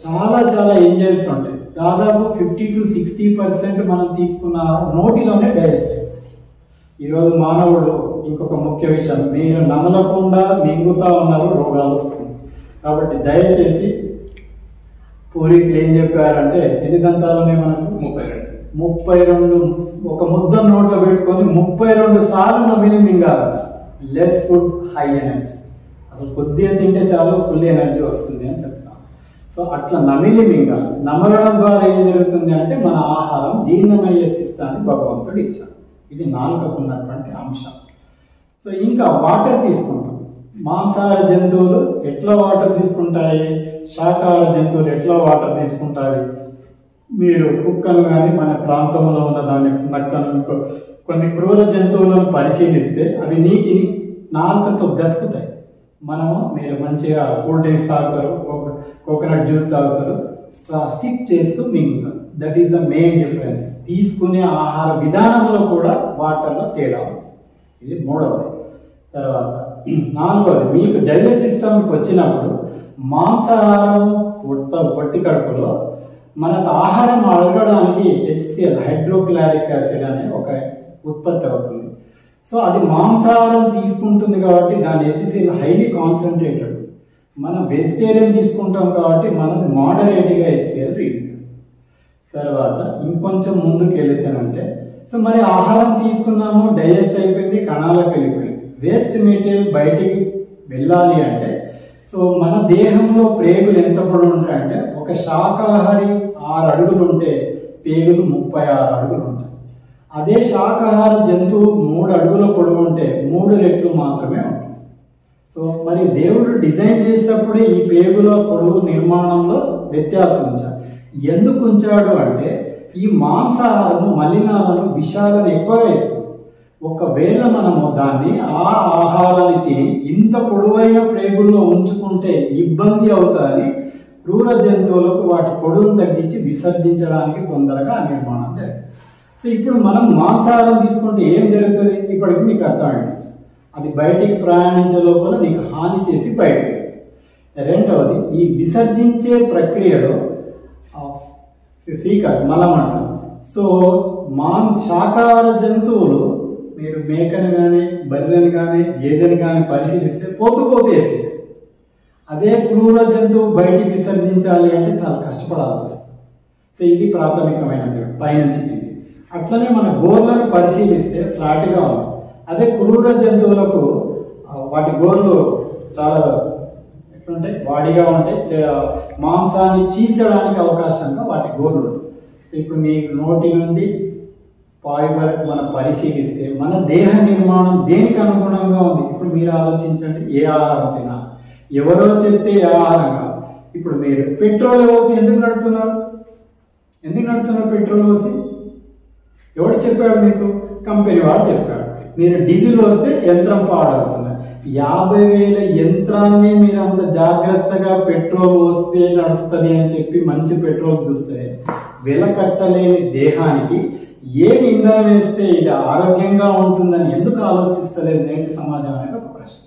చాలా చాలా ఎంజైమ్స్ ఉంటాయి. దాదాపు 50 to 60% మనం తీసుకున్న నోటిలోనే డైజెస్ట్ అవుతుంది. ఈరోజు మానవుడు ఇంకొక ముఖ్య విషయం, మీరు నమలకుండా మింగుతా ఉన్నారు, రోగాలు వస్తుంది. కాబట్టి దయచేసి పూర్వీకులు ఏం చెప్పారంటే, ఎన్ని దంతాలు ఉన్నాయి మనకు? 32. ఒక ముద్ద నోట్లో పెట్టుకొని 32 సార్లు నమిలి మింగాలి. Less food high energy. అసలు కొద్దిగా తింటే చాలు ఫుల్ ఎనర్జీ వస్తుంది అని చెప్తాను. సో అట్లా నమిలి మింగాలి. నమలడం ద్వారా ఏం జరుగుతుంది అంటే మన ఆహారం జీర్ణమయ్యే సిస్టాన్ని భగవంతుడు ఇచ్చాడు. ఇది నాలుకకు ఉన్నటువంటి అంశం. సో ఇంకా వాటర్ తీసుకుంటాం. మాంసాహార జంతువులు ఎట్లా వాటర్ తీసుకుంటాయి, శాకాహార జంతువులు ఎట్లా వాటర్ తీసుకుంటాయి? మీరు కుక్కను కానీ మన ప్రాంతంలో ఉన్న దాన్ని నక్కను, కొన్ని క్రూర జంతువులను పరిశీలిస్తే అవి నీటిని నాలుకతో బ్రతుకుతాయి. మీరు మంచిగా కూల్ డ్రింక్స్ తాగుతారు, కోకోనట్ జ్యూస్ తాగుతారు, సిప్ చేస్తూ మింగుతారు. That is the main difference. తీసుకునే ఆహార విధానంలో కూడా వాటర్లో తేడా ఉంది. ఇది మూడవది. తర్వాత నాలుగవది, మీకు డైజెస్ట్ సిస్టమ్కి వచ్చినప్పుడు మాంసాహారం పొట్టి కడుపులో మనకు ఆహారం అడగడానికి HCl, హైడ్రోక్లోరిక్ యాసిడ్ అనే ఒక ఉత్పత్తి అవుతుంది. సో అది మాంసాహారం తీసుకుంటుంది కాబట్టి దాని HCl హైలీ కాన్సన్ట్రేటెడ్. మనం వెజిటేరియన్ తీసుకుంటాం కాబట్టి మనది మోడరేట్గా HCl రీడ్. తర్వాత ఇంకొంచెం ముందుకు వెళితేనంటే, సో మరి ఆహారం తీసుకున్నాము, డైజెస్ట్ అయిపోయింది, కణాలకు వెళ్ళిపోయింది, వేస్ట్ మెటీరియల్ బయటికి వెళ్ళాలి అంటే, సో మన దేహంలో ప్రేగులు ఎంత పొడవు ఉంటాయంటే, ఒక శాకాహారి 6 అడుగులు ఉంటే పేగులు 36 అడుగులు ఉంటాయి. అదే శాకాహార జంతువు 3 అడుగుల పొడవు ఉంటే 3 రెట్లు మాత్రమే ఉంటాయి. సో మరి దేవుడు డిజైన్ చేసేటప్పుడే ఈ పేగుల పొడవు నిర్మాణంలో వ్యత్యాసం ఉంచాడు. ఎందుకు ఉంచాడు అంటే, ఈ మాంసాహారము మలినాలను, విషాలను ఎక్కువగా ఇస్తుంది. ఒకవేళ మనము దాన్ని ఆ ఆహారాన్ని తిని ఇంత పొడవైన ప్రేగుల్లో ఉంచుకుంటే ఇబ్బంది అవుతుందని క్రూర జంతువులకు వాటి పొడవును తగ్గించి విసర్జించడానికి తొందరగా నిర్మాణం జరిగింది. సో ఇప్పుడు మనం మాంసాహారం తీసుకుంటే ఏం జరుగుతుంది ఇప్పటికి మీకు అర్థమైంది. అది బయటికి ప్రయాణించే లోపల నీకు హాని చేసి బయటకు. రెండవది, ఈ విసర్జించే ప్రక్రియలో ఫీకల్, మలం అంటాం. సో శాకాహార జంతువులు, మీరు మేకను కానీ, బర్రెను కానీ, గేదెను కానీ పరిశీలిస్తే పోతూ వేసేది. అదే క్రూర జంతువు బయటికి విసర్జించాలి అంటే చాలా కష్టపడాల్సి వస్తుంది. సో ఇది ప్రాథమికమైనది పైనుంచి తిండి. అట్లనే మన గోర్లను పరిశీలిస్తే ఫ్లాట్గా ఉంది. అదే క్రూర జంతువులకు వాటి గోర్లు చాలా ఎట్లుంటాయి, వాడిగా ఉంటాయి, మాంసాన్ని చీల్చడానికి అవకాశంగా వాటి గోర్లు ఉంటాయి. సో ఇప్పుడు మీకు నోటి నుండి పాయి వరకు మనం పరిశీలిస్తే మన దేహ నిర్మాణం దేనికి అనుగుణంగా ఉంది. ఇప్పుడు మీరు ఆలోచించండి, ఏ ఆహారం తినాలి, ఎవరో చెప్తే ఏ ఆహారం కాదు. ఇప్పుడు మీరు పెట్రోల్ పోసి ఎందుకు నడుపుతున్నారు పెట్రోల్ పోసి? ఎవడు చెప్పాడు మీకు? కంపెనీ వాడు చెప్పాడు. మీరు డీజిల్ వస్తే యంత్రం పాడవుతుంది. 50,000 యంత్రాన్ని మీరు అంత జాగ్రత్తగా పెట్రోల్ వస్తే నడుస్తుంది అని చెప్పి మంచి పెట్రోల్ చూస్తే వెల కట్టలేని దేహానికి ఏమి ఇంధనం వేస్తే ఇది ఆరోగ్యంగా ఉంటుందని ఎందుకు ఆలోచిస్తలేదు నేటి సమాజం అనేది ఒక ప్రశ్న.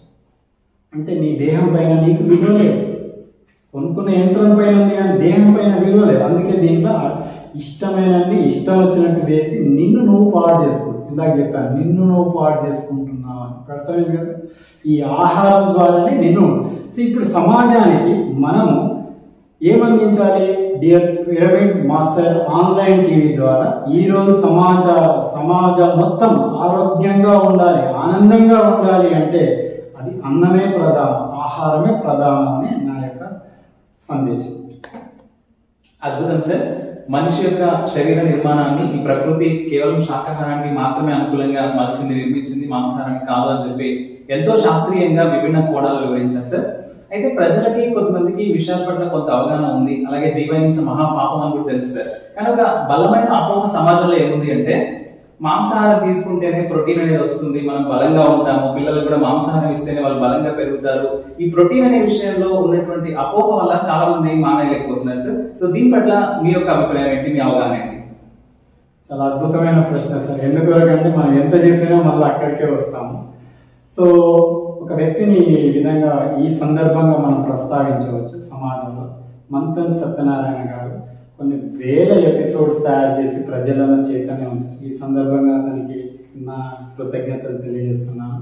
అంటే నీ దేహం పైన నీకు విలువ లేదు, కొనుక్కున్న యంత్రం పైన ఉంది కానీ దేహం పైన విలువ లేదు. అందుకే దీంట్లో ఇష్టమైనన్ని ఇష్టం వచ్చినట్టు వేసి నిన్ను నువ్వు పాడు చేసుకుంటు. ఇందాక చెప్పాను, నిన్ను నువ్వు పాడు చేసుకుంటున్నావు అని. అర్థమైంది కదా? ఈ ఆహారం ద్వారానే నిన్ను. సో ఇప్పుడు సమాజానికి మనము ఏమందించాలి? Dear Pyramid Master Online TV ద్వారా ఈరోజు సమాజం మొత్తం ఆరోగ్యంగా ఉండాలి, ఆనందంగా ఉండాలి అంటే అది అన్నమే ప్రధానం, ఆహారమే ప్రధానం అని నా యొక్క సందేశం. అద్భుతం సార్. మనిషి యొక్క శరీర నిర్మాణాన్ని ఈ ప్రకృతి కేవలం శాకాహారానికి మాత్రమే అనుకూలంగా మలిచింది, నిర్మించింది, మాంసాహారానికి కాదు అని చెప్పి ఎంతో శాస్త్రీయంగా విభిన్న కోణాలు వివరించారు సార్. అయితే ప్రజలకి కొంతమందికి ఈ విషయాల పట్ల కొంత అవగాహన ఉంది, అలాగే జీవహింస మహాపాపం అని కూడా తెలుసు సార్. కానీ ఒక బలమైన అపోహ సమాజంలో ఏముంది అంటే మాంసాహారం తీసుకుంటేనే ప్రోటీన్ అనేది వస్తుంది, మనం బలంగా ఉంటాము, పిల్లలు కూడా మాంసాహారం ఇస్తేనే వాళ్ళు బలంగా పెరుగుతారు. ఈ ప్రోటీన్ అనే విషయంలో ఉన్నటువంటి అపోహ వల్ల చాలా మంది మానేయలేకపోతున్నారు సార్. సో దీని పట్ల మీ యొక్క అభిప్రాయం ఏంటి, మీ అవగాహన ఏంటి? చాలా అద్భుతమైన ప్రశ్న సార్. ఎందుకంటే మనం ఎంత చెప్పినా మళ్ళీ అక్కడికే వస్తాము. సో ఒక వ్యక్తిని ఈ విధంగా ఈ సందర్భంగా మనం ప్రస్తావించవచ్చు. సమాజంలో మంతన్ సత్యనారాయణ గారు కొన్ని వేల ఎపిసోడ్స్ తయారు చేసి ప్రజలను చైతన్యం. ఈ సందర్భంగా అతనికి నా కృతజ్ఞతలు తెలియజేస్తున్నాను.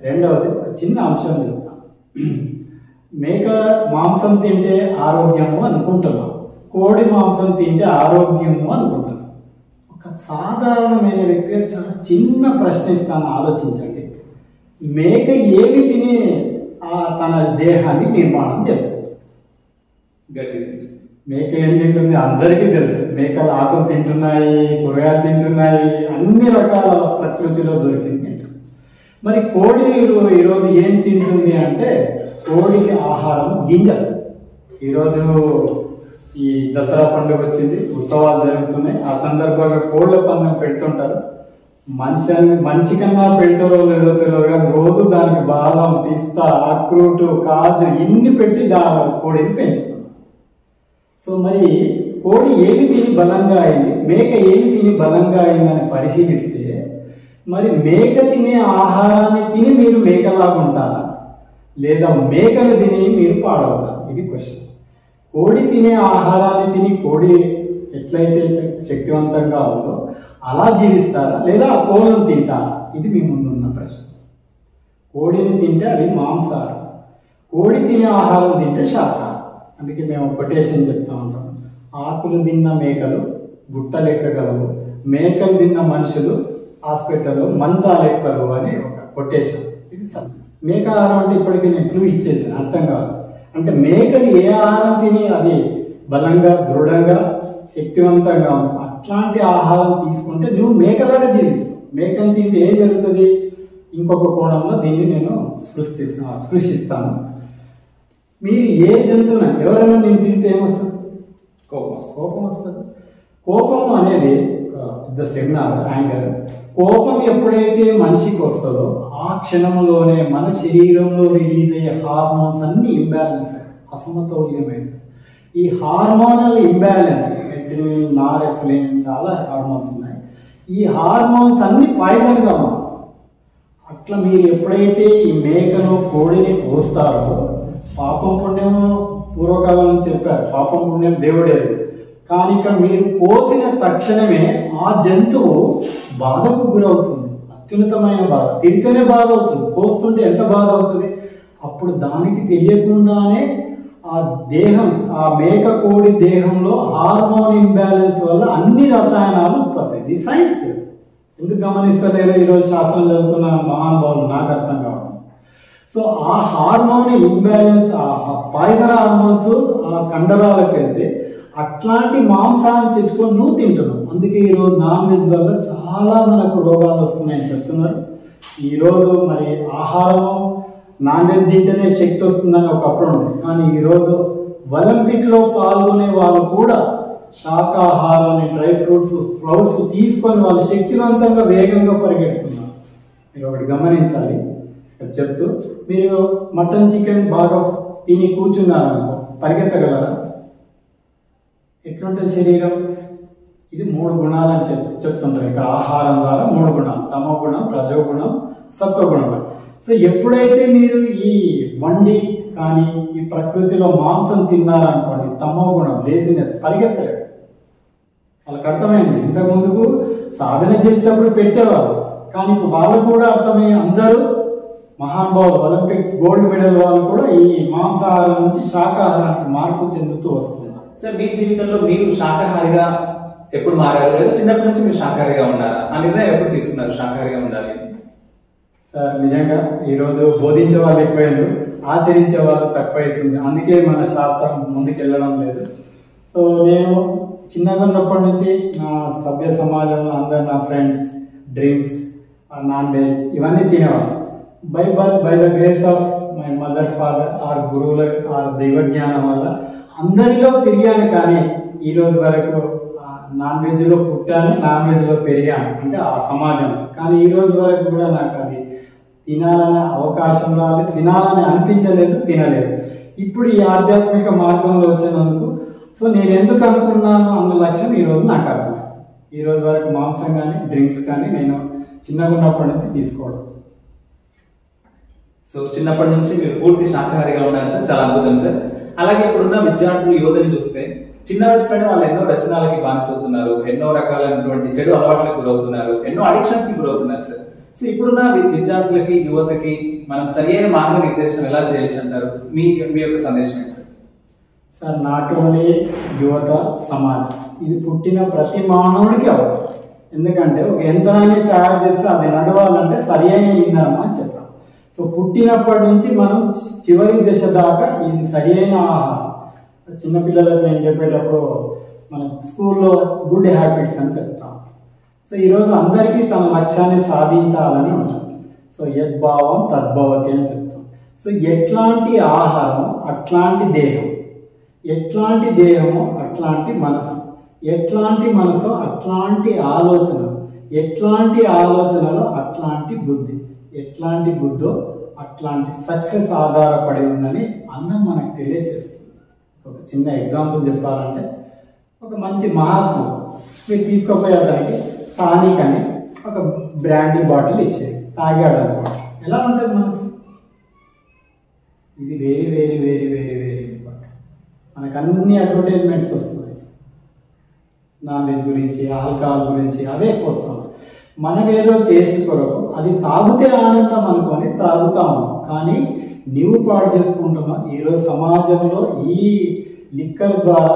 రెండవది ఒక చిన్న అంశం చెప్తాను. మేక మాంసం తింటే ఆరోగ్యము అనుకుంటున్నాం, కోడి మాంసం తింటే ఆరోగ్యము అనుకుంటున్నాం. ఒక సాధారణమైన వ్యక్తిగా చాలా చిన్న ప్రశ్న ఇస్తాను, ఆలోచించండి. మేక ఏమి తిని తన దేహాన్ని నిర్మాణం చేస్తుంది? మేక ఏం తింటుంది అందరికీ తెలుసు. మేకలు ఆకులు తింటున్నాయి, కూరగాయలు తింటున్నాయి, అన్ని రకాల ప్రకృతిలో దొరికింది తింటుంది. మరి కోడి ఈరోజు ఏం తింటుంది అంటే కోడికి ఆహారం గింజలు. ఈరోజు ఈ దసరా పండుగ వచ్చింది, ఉత్సవాలు జరుగుతున్నాయి. ఆ సందర్భంగా కోళ్ళ పందెం పెడుతుంటారు. మనిషి కన్నా పెడతారో లేదో తెలియదు కానీ రోజు దానికి బాదం, పిస్తా, అక్రూటు, కాజు ఇన్ని పెట్టి కోడిని పెంచుతున్నారు. సో మరి కోడి ఏమి తిని బలంగా అయింది, మేక ఏమి తిని బలంగా అయిందని పరిశీలిస్తే మరి మేక తినే ఆహారాన్ని తిని మీరు మేకలాగా ఉంటారా, లేదా మేకను తిని మీరు పాడవుతారా? ఇది క్వశ్చన్. కోడి తినే ఆహారాన్ని తిని కోడి ఎట్లయితే శక్తివంతంగా ఉందో అలా జీవిస్తారా, లేదా ఆ కోళ్ళను తింటారా? ఇది మీ ముందున్న ప్రశ్న. కోడిని తింటే అది మాంసాహారం, కోడి తినే ఆహారం తింటే శాకాహారం. అందుకే మేము కొటేషన్ చెప్తా ఉంటాం, ఆకులు తిన్న మేకలు గుట్టలెక్కగలవు, మేకలు తిన్న మనుషులు హాస్పిటల్లో మంచాలెక్కలు అని ఒక కొటేషన్. ఇది మేక ఆహారం అంటే ఇప్పటికీ నేను క్లూ ఇచ్చేసాను, అర్థం కాదు. అంటే మేకలు ఏ ఆహారం తిని అది బలంగా, దృఢంగా, శక్తివంతంగా ఉంది, అట్లాంటి ఆహారం తీసుకుంటే నువ్వు మేకలాగా జీవిస్తావు. మేకను తింటే ఏం జరుగుతుంది? ఇంకొక కోణంలో దీన్ని నేను స్పృశిస్తాను. మీరు ఏ జంతువున ఎవరైనా నేను తింటే ఏమొస్తుంది? కోపం వస్తుంది. కోపం అనేది పెద్ద సెమినార్ యాంగర్. కోపం ఎప్పుడైతే మనిషికి వస్తుందో ఆ క్షణంలోనే మన శరీరంలో రిలీజ్ అయ్యే హార్మోన్స్ అన్ని ఇంబ్యాలెన్స్, అసమతౌల్యమైంది. ఈ హార్మోనల్ ఇంబ్యాలెన్స్, ఎడ్రినలిన్, నారెఫ్లిన్, చాలా హార్మోన్స్ ఉన్నాయి. ఈ హార్మోన్స్ అన్ని పాయిజన్గా ఉన్నాయి. అట్లా మీరు ఎప్పుడైతే ఈ మేకను, కోడిని కోస్తారో, పాపం పుణ్యం పూర్వకాలం నుంచి చెప్పారు, పాపం పుణ్యం దేవుడేది. కానీ ఇక్కడ మీరు కోసిన తక్షణమే ఆ జంతువు బాధకు గురవుతుంది, అత్యున్నతమైన బాధ. తింటేనే బాధ అవుతుంది, కోస్తుంటే ఎంత బాధ అవుతుంది? అప్పుడు దానికి తెలియకుండానే ఆ దేహం, ఆ మేక కోడి దేహంలో హార్మోన్ ఇంబ్యాలెన్స్ వల్ల అన్ని రసాయనాలు ఉత్పత్తి. ఇది సైన్స్. ఎందుకు గమనిస్తలేరు ఈరోజు శాస్త్రం చదువుకున్న మహానుభావులు? నాకు అర్థం కావడం. సో ఆ హార్మోన్ ఇంబ్యాలెన్స్, ఆ పాయిజన్ హార్మోన్స్ ఆ కండరాలకు వెళ్తే అట్లాంటి మాంసాన్ని తెచ్చుకొని నువ్వు తింటున్నావు. అందుకే ఈరోజు నాన్ వెజ్ వల్ల చాలా మనకు రోగాలు వస్తున్నాయని చెప్తున్నారు. ఈరోజు మరి ఆహారం, నాన్ వెజ్ తింటేనే శక్తి వస్తుందని ఒకప్పుడు ఉంది. కానీ ఈరోజు ఒలింపిక్లో పాల్గొనే వాళ్ళు కూడా శాకాహారాన్ని, డ్రై ఫ్రూట్స్, స్ప్రౌట్స్ తీసుకొని వాళ్ళు శక్తివంతంగా వేగంగా పరిగెడుతున్నారు. మీరు ఒకటి గమనించాలి చెప్తూ, మీరు మటన్, చికెన్ బాగా తిని కూర్చున్నారనుకో, పరిగెత్తగలరా? ఎట్లుంటుంది శరీరం? ఇది 3 గుణాలని చెప్తుంటారు ఇక్కడ. ఆహారం ద్వారా 3 గుణాలు, తమో గుణం, రజోగుణం, సత్వగుణం. సో ఎప్పుడైతే మీరు ఈ వండి కానీ ఈ ప్రకృతిలో మాంసం తిన్నారనుకోండి, తమో గుణం, లేజినెస్, పరిగెత్తలేదు. వాళ్ళకి అర్థమైంది. ఇంతకు ముందుకు సాధన చేసేటప్పుడు పెట్టేవారు, కానీ ఇప్పుడు వాళ్ళకు కూడా అర్థమయ్యి అందరూ మహానుభావులు, ఒలింపిక్స్ గోల్డ్ మెడల్ వాళ్ళు కూడా ఈ మాంసాహారం నుంచి శాకాహారానికి మార్పు చెందుతూ వస్తున్నారు. సార్, మీ జీవితంలో మీరు శాకాహారిగా ఎప్పుడు మారారు, లేదా చిన్నప్పటి నుంచి మీరు శాకాహారిగా ఉన్నారా? ఆ నిర్ణయం ఎప్పుడు తీసుకున్నారు శాకాహారిగా ఉండాలి? సార్, నిజంగా ఈరోజు బోధించే వాళ్ళు ఎక్కువైంది, ఆచరించే వాళ్ళు తక్కువైతుంది. అందుకే మన శాస్త్రం ముందుకు వెళ్ళడం లేదు. సో నేను చిన్నగా ఉన్నప్పటి నుంచి నా సభ్య సమాజంలో అందరు నా ఫ్రెండ్స్ డ్రింక్స్, నాన్ వెజ్ ఇవన్నీ తినేవాళ్ళు. By the grace of my mother, father, or గురువుల ఆర్ దైవజ్ఞానం వల్ల అందరిలో తిరిగాను. కానీ ఈరోజు వరకు నాన్ వెజ్లో పుట్టాను, నాన్ వెజ్లో పెరిగాను, అంటే ఆ సమాజం. కానీ ఈ రోజు వరకు కూడా నాకు అది తినాలనే అవకాశం రాలేదు, తినాలని అనిపించలేదు, తినలేదు. ఇప్పుడు ఈ ఆధ్యాత్మిక మార్గంలో వచ్చినందుకు సో నేను ఎందుకు అనుకున్నాను అన్న లక్ష్యం ఈరోజు నాకు అర్థం. ఈ రోజు వరకు మాంసం కానీ డ్రింక్స్ కానీ నేను చిన్నగా ఉన్నప్పటి నుంచి తీసుకోవడం. సో చిన్నప్పటి నుంచి మీరు పూర్తి శాకాహారిగా ఉన్నారు సార్, చాలా అద్భుతం సార్. అలాగే ఇప్పుడున్న విద్యార్థులు, యువతని చూస్తే చిన్న వయసులోనే వాళ్ళు ఎన్నో వ్యసనాలకి బానిసవుతున్నారు, ఎన్నో రకాలైనటువంటి చెడు అలవాట్లకు గురవుతున్నారు, ఎన్నో అడిక్షన్స్ కి గురవుతున్నారు సార్. సో ఇప్పుడున్న విద్యార్థులకి, యువతకి మనం సరైన మార్గనిర్దేశం ఎలా చేయొచ్చు అంటారు? మీ యొక్క సందేశం ఏంటి సార్? సార్, నాట్ ఓన్లీ యువత, సమాజం, ఇది పుట్టిన ప్రతి మానవుడికి అవసరం. ఎందుకంటే ఒక యంత్రాన్ని తయారు చేస్తే అది నడవాలంటే సరి అయిన ఇంధనం అని చెప్తాం. సో పుట్టినప్పటి నుంచి మనం చివరి దశ దాకా ఇది సరి అయిన ఆహారం. చిన్నపిల్లలకు నేను చెప్పేటప్పుడు మన స్కూల్లో గుడ్ హ్యాబిట్స్ అని చెప్తాం. సో ఈరోజు అందరికీ తన లక్ష్యాన్ని సాధించాలని ఉంటుంది. సో యద్భావం తద్భవతి అని చెప్తాం. సో ఎట్లాంటి ఆహారం అట్లాంటి దేహం, ఎట్లాంటి దేహమో అట్లాంటి మనసు, ఎట్లాంటి మనసు అట్లాంటి ఆలోచన, ఎట్లాంటి ఆలోచనలో అట్లాంటి బుద్ధి, ఎట్లాంటి బుద్ధో అట్లాంటి సక్సెస్ ఆధారపడి ఉందని అన్నం మనకు తెలియచేస్తుంది. ఒక చిన్న ఎగ్జాంపుల్ చెప్పాలంటే, ఒక మంచి మహాత్ముడు మీరు తీసుకుపోయే అతనికి టానిక్ అని ఒక బ్రాండీ బాటిల్ ఇచ్చేది, తాగాడు అనమాట. ఎలా ఉంటుంది మనసు? ఇది very very very very very important. మనకు అన్ని అడ్వర్టైజ్మెంట్స్ వస్తున్నాయి నాన్ వెజ్ గురించి, ఆల్కహాల్ గురించి, అవే ఎక్కువ వస్తున్నాయి. మనమేదో టేస్ట్ కొరకు అది తాగితే ఆనందం అనుకొని తాగుతాము, కానీ నీవు పాడు చేసుకుంటున్నావు. ఈరోజు సమాజంలో ఈ లిక్కర్ ద్వారా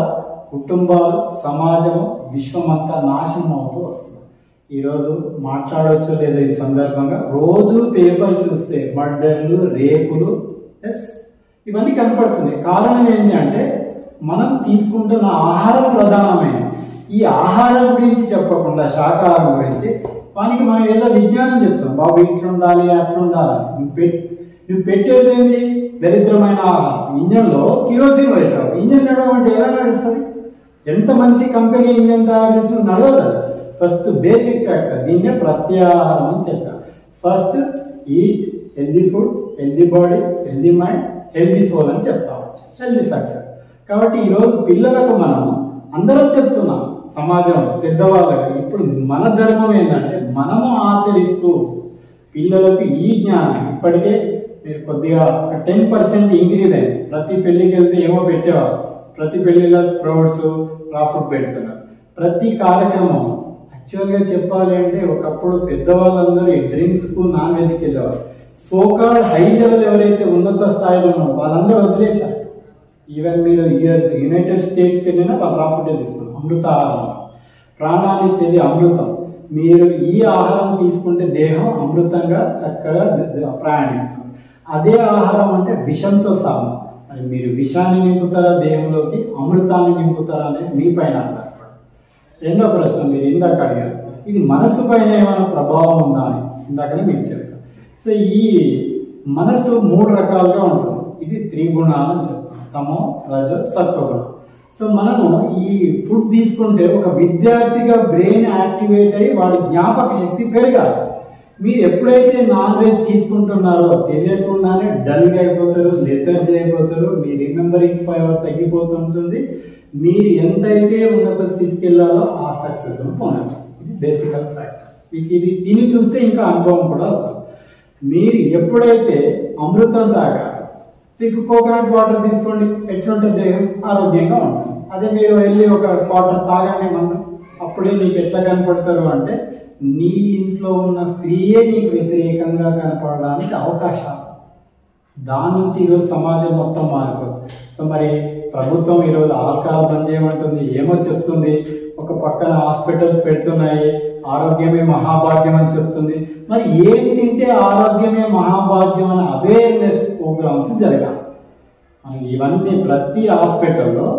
కుటుంబాలు, సమాజము, విశ్వమంతా నాశనం అవుతూ వస్తుంది. ఈరోజు మాట్లాడవచ్చు లేదా ఈ సందర్భంగా రోజు పేపర్ చూస్తే మర్డర్లు, రేపులు, ఇవన్నీ కనపడుతున్నాయి. కారణం ఏంటి అంటే మనం తీసుకుంటున్న ఆహారం ప్రధానమైనది. ఈ ఆహారం గురించి చెప్పకుండా శాకాహారం గురించి వానికి మనం ఏదో విజ్ఞానం చెప్తాం, బాబు ఇట్లుండాలి అట్లుండాలి. నువ్వు పెట్టేది ఏంటి? దరిద్రమైన ఆహారం. ఇంజన్లో కిరోసిన్ వేసావు, ఇంజన్ నడవంటే ఎలా నడుస్తుంది? ఎంత మంచి కంపెనీ ఇంజన్ తయారు చేసి నడవదు. ఫస్ట్ బేసిక్ ఫ్యాక్టర్, దీన్నే ప్రత్యాహారం అని చెప్పాను. First eat healthy food, healthy body, healthy mind, healthy soul అని చెప్తాం, హెల్దీ సక్సెస్. కాబట్టి ఈరోజు పిల్లలకు మనం అందరం చెప్తున్నాం, సమాజం పెద్దవాళ్ళకి. ఇప్పుడు మన ధర్మం ఏంటంటే మనము ఆచరిస్తూ పిల్లలకు ఈ జ్ఞానం ఇప్పటికే మీరు కొద్దిగా 10% ఇంక్రీజ్ అయింది. ప్రతి పెళ్లికి వెళ్తే ఏమో పెట్టేవారు, ప్రతి పెళ్లిలో స్ప్రౌట్స్, రా ఫుడ్ పెడుతున్నారు. ప్రతి కార్యక్రమం యాక్చువల్గా చెప్పాలి అంటే ఒకప్పుడు పెద్దవాళ్ళందరూ ఈ డ్రింక్స్కు, నాన్ వెజ్కి వెళ్ళేవారు. సోకాల్డ్ హై లెవెల్ ఎవరైతే ఉన్నత స్థాయిలో ఉన్నారో వాళ్ళందరూ వదిలేశారు. ఈవెన్ మీరు యునైటెడ్ స్టేట్స్కి వెళ్ళినా వాళ్ళు రా ఫుడ్ ఇస్తున్నారు. అమృత ఆహారం, ప్రాణాన్ని ఇచ్చేది అమృతం. మీరు ఈ ఆహారం తీసుకుంటే దేహం అమృతంగా చక్కగా ప్రయాణిస్తుంది. అదే ఆహారం అంటే విషంతో సమానం. మరి మీరు విషాన్ని నింపుతారా దేహంలోకి, అమృతాన్ని నింపుతారా అనేది మీ పైన ఆధారపడి. రెండో ప్రశ్న మీరు ఇందాక అడిగారు, ఇది మనస్సు పైన ఏమైనా ప్రభావం ఉందా అని. ఇందాకనే మీకు చెప్పాను. సో ఈ మనస్సు 3 రకాలుగా ఉంటుంది. ఇది త్రిగుణాలు అని చెప్తాం, తమో, రజ, సత్వగుణం. సో మనము ఈ ఫుడ్ తీసుకుంటే ఒక విద్యార్థిగా బ్రెయిన్ యాక్టివేట్ అయ్యి వాడి జ్ఞాపక శక్తి పెరగాలి. మీరు ఎప్పుడైతే నాన్ వెజ్ తీసుకుంటున్నారో తెలియకుండానే డల్గా అయిపోతారు, లెథర్జీ అయిపోతారు, అయిపోతారు, మీ రిమెంబరింగ్ పవర్ తగ్గిపోతుంటుంది, మీరు ఎంతైతే ఉన్నత స్థితికి వెళ్ళాలో ఆ సక్సెస్ పొందాలి. ఇది బేసికల్ ఫ్యాక్ట్. మీకు దీన్ని చూస్తే ఇంకా అనుభవం కూడా అవుతుంది. మీరు ఎప్పుడైతే అమృతం తాగాలి, ఇప్పుడు కోకోనట్ వాటర్ తీసుకోండి, ఎట్లుంటుంది దేహం, ఆరోగ్యంగా ఉంటుంది. అదే మీరు వెళ్ళి ఒక వాటర్ తాగానే మనం అప్పుడే నీకు ఎట్లా కనపడతారు అంటే నీ ఇంట్లో ఉన్న స్త్రీయే నీకు వ్యతిరేకంగా కనపడడానికి అవకాశాలు. దాని నుంచి ఈరోజు సమాజం మొత్తం మారిపోతుంది. సో మరి ప్రభుత్వం ఈరోజు ఆల్కహాల్ బంద్ చేయమంటుంది, ఏమో చెప్తుంది, ఒక పక్కన హాస్పిటల్స్ పెడుతున్నాయి, ఆరోగ్యమే మహాభాగ్యం అని చెప్తుంది. మరి ఏం తింటే ఆరోగ్యమే మహాభాగ్యం అనే అవేర్నెస్ ప్రోగ్రామ్స్ జరగాలి. ఇవన్నీ ప్రతి హాస్పిటల్లో.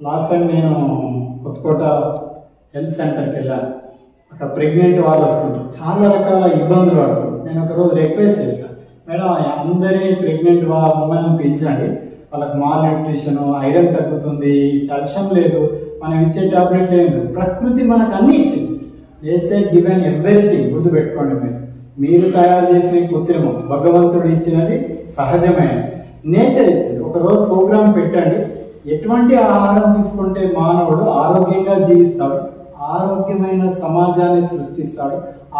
లాస్ట్ టైం నేను కొత్తకోట హెల్త్ సెంటర్కి వెళ్ళాను. అక్కడ ప్రెగ్నెంట్ వాళ్ళు వస్తుంటారు, చాలా రకాల ఇబ్బందులు పడుతుంది. నేను ఒకరోజు రిక్వెస్ట్ చేశాను, మేడం అందరినీ ప్రెగ్నెంట్ ఉమెన్ పెంచండి, వాళ్ళకి మాల్ న్యూట్రిషన్, ఐరన్ తగ్గుతుంది, కాల్షియం లేదు, మనం ఇచ్చే టాబ్లెట్ లేదు, ప్రకృతి మనకు అన్ని ఇచ్చింది. Nature given everything. గుర్తు పెట్టుకోండి, మీరు తయారు చేసిన కృత్రిమం, భగవంతుడు ఇచ్చినది సహజమైనది, నేచర్ ఇచ్చింది. ఒకరోజు ప్రోగ్రాం పెట్టండి, ఎటువంటి ఆహారం తీసుకుంటే మానవుడు ఆరోగ్యంగా జీవిస్తాడు, ఆరోగ్యమైన సమాజాన్ని సృష్టిస్తాడు,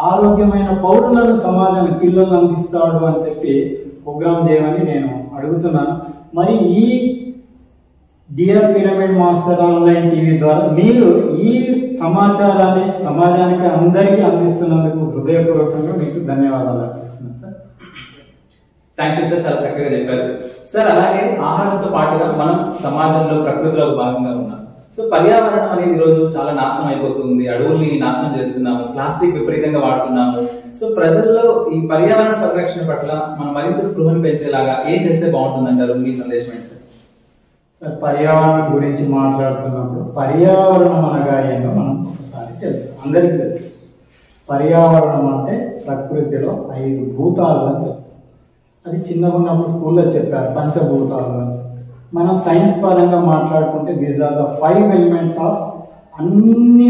ఆరోగ్యమైన పౌరులను సమాజానికి పిల్లలను అందిస్తాడు అని చెప్పి ప్రోగ్రాం చేయమని నేను అడుగుతున్నాను. మరి ఈ dear Pyramid Master Online TV ద్వారా మీరు ఈ సమాచారాన్ని సమాజానికి అందరికీ అందిస్తున్నందుకు హృదయపూర్వకంగా మీకు ధన్యవాదాలు అర్పిస్తున్నాను సార్. థ్యాంక్ యూ సార్, చాలా చక్కగా చెప్పారు సార్. అలాగే ఆహారంతో పాటుగా మనం సమాజంలో ప్రకృతిలో భాగంగా ఉన్నాం. సో పర్యావరణం అనేది ఈరోజు చాలా నాశనం అయిపోతుంది, అడవుల్ని నాశనం చేస్తున్నాము, ప్లాస్టిక్ విపరీతంగా వాడుతున్నాము. సో ప్రజల్లో ఈ పర్యావరణ పరిరక్షణ పట్ల మనం మరింత స్పృహను పెంచేలాగా ఏం చేస్తే బాగుంటుందంటారు? మీ సందేశం ఏంటి సార్? సార్, పర్యావరణం గురించి మాట్లాడుతున్నప్పుడు పర్యావరణం అనగా ఏంటో మనం ఒకసారి తెలుసు, అందరికీ తెలుసు. పర్యావరణం అంటే ప్రకృతిలో 5 భూతాలు అని చెప్తారు. అది చిన్నగా ఉన్నప్పుడు స్కూల్లో చెప్పారు, పంచభూతాలు అని చెప్పారు. మనం సైన్స్ పరంగా మాట్లాడుకుంటే these are the 5 elements of అన్ని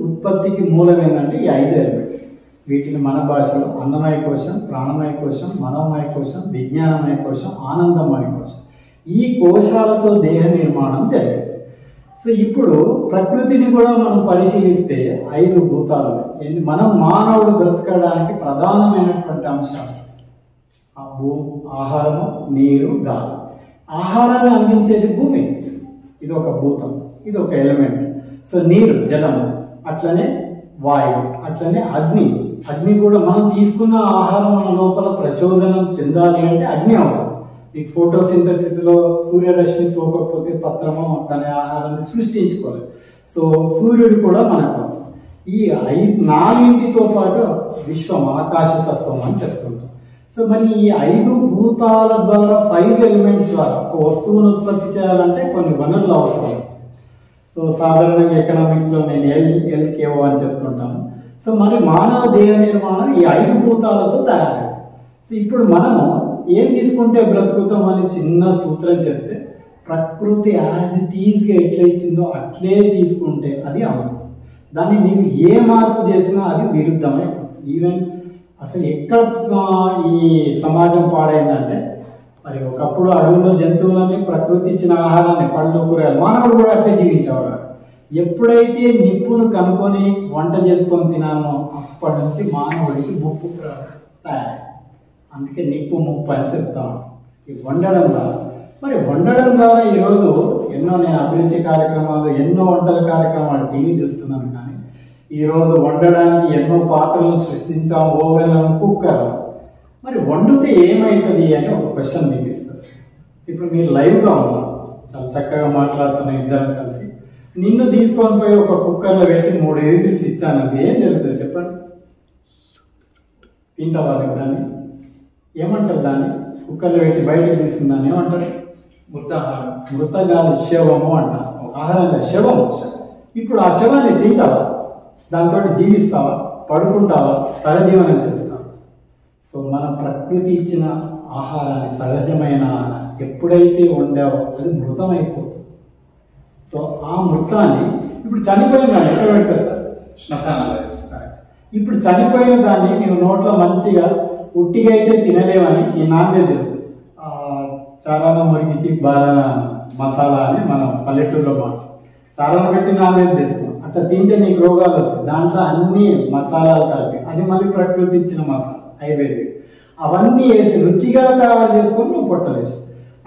ఉత్పత్తికి మూలం ఏంటంటే ఈ 5 ఎలిమెంట్స్. వీటిని మన భాషలో అన్నమయ కోశం, ప్రాణమయ కోశం, మనోమయ కోశం, విజ్ఞానమయ కోశం, ఆనందమయ కోశం. ఈ కోశాలతో దేహ నిర్మాణం జరిగింది. సో ఇప్పుడు ప్రకృతిని కూడా మనం పరిశీలిస్తే 5 భూతాలు. మనం మానవుడు బ్రతకడానికి ప్రధానమైనటువంటి అంశాలు ఆహారము, నీరు, గాలి. ఆహారాన్ని అందించేది భూమి, ఇది ఒక భూతం, ఇది ఒక ఎలిమెంట్. సో నీరు, జలము, అట్లనే వాయువు, అట్లనే అగ్ని. అగ్ని కూడా మనం తీసుకున్న ఆహారం మన లోపల ప్రచోదనం చెందాలి అంటే అగ్ని అవసరం. ఈ ఫోటోసింథసిస్లో సూర్యరశ్మి సోకకపోతే పత్రము దాని ఆహారాన్ని సృష్టించుకోలేదు. సో సూర్యుడు కూడా మనకు అవసరం. ఈ 4తో పాటు విశ్వం, ఆకాశతత్వం అని చెప్తుంటాం. సో మరి ఈ 5 భూతాల ద్వారా 5 ఎలిమెంట్స్ ద్వారా ఒక వస్తువును ఉత్పత్తి చేయాలంటే కొన్ని వనరులు అవసరం. సో సాధారణంగా ఎకనామిక్స్లో నేను ఎల్కేఓ అని చెప్తుంటాను. సో మరి మానవ దేహ నిర్మాణం ఈ 5 భూతాలతో తయారైంది. సో ఇప్పుడు మనము ఏం తీసుకుంటే బ్రతుకుతాం అని చిన్న సూత్రం చెప్తే, ప్రకృతి యాజ్ ఇట్ ఈజ్గా ఎట్లా ఇచ్చిందో అట్లే తీసుకుంటే అది అమృతం. దాన్ని నీవు ఏ మార్పు చేసినా అది విరుద్ధమైపోతుంది. ఈవెన్ అసలు ఎక్కడ ఈ సమాజం పాడైందంటే, మరి ఒకప్పుడు అడవుల్లో జంతువులన్నీ ప్రకృతి ఇచ్చిన ఆహారాన్ని, పళ్ళు, కూరగాయలు, మానవుడు కూడా అట్లే జీవించేవాడు. ఎప్పుడైతే నిప్పును కనుక్కొని వంట చేసుకొని తినానో అప్పటి నుంచి మానవుడికి ముప్పు తయారై. అందుకే నిప్పు ముప్పు అని చెప్తాను. ఈ వండడం ద్వారా, మరి వండడం ద్వారా ఈరోజు ఎన్నో నేను అభిరుచి కార్యక్రమాలు, ఎన్నో వంటల కార్యక్రమాలు టీవీ చూస్తున్నాను. కానీ ఈరోజు వండడానికి ఎన్నో పాత్రలను సృష్టించాం, ఓవెన్లను, కుక్కర్. మరి వండితే ఏమవుతుంది అని ఒక క్వశ్చన్ మీకు ఇస్తారు. ఇప్పుడు మీరు లైవ్గా ఉన్నారు, చాలా చక్కగా మాట్లాడుతున్న ఇద్దరం కలిసి, నిన్ను తీసుకొని పోయి ఒక కుక్కర్లో పెట్టి 3 విజిల్స్ ఇచ్చానంటే ఏం జరుగుతుంది చెప్పండి? తింటావా దాన్ని? ఏమంటారు దాన్ని? కుక్కర్లో పెట్టి బయటకు తీస్తుందాన్ని ఏమంటారు? మృత కాదు, శవము అంటారు. ఆహారంగా శవం. ఇప్పుడు ఆ శవాన్ని తింటావా? దాంతో జీవిస్తావా? పడుకుంటావా? సహజీవనం చేస్తావా? సో మన ప్రకృతి ఇచ్చిన ఆహారాన్ని, సహజమైన ఆహారాన్ని ఎప్పుడైతే వండావో అది మృతమైపోతుంది. సో ఆ మృతాన్ని ఇప్పుడు చనిపోయిన దాన్ని ఎక్కడ పెడతారు సార్? శ్మశానాలు వేస్తారు. ఇప్పుడు చనిపోయిన దాన్ని నీవు నోట్లో మంచిగా ఉట్టిగా అయితే తినలేవని ఈ నాన్ వెజ్ చారాన మురిగికి బాదన మసాలా అని మనం పల్లెటూరులో మాట. చారాన పెట్టి నాన్ వెజ్ తీసుకున్నాం, అట్లా తింటే నీకు రోగాలు వస్తాయి. దాంట్లో అన్ని మసాలాలు కలిపి, అది మళ్ళీ ప్రకృతి ఇచ్చిన మసాలా ఆయుర్వేదిక్, అవన్నీ వేసి రుచిగా తయారు చేసుకొని నువ్వు పొట్టలేసి,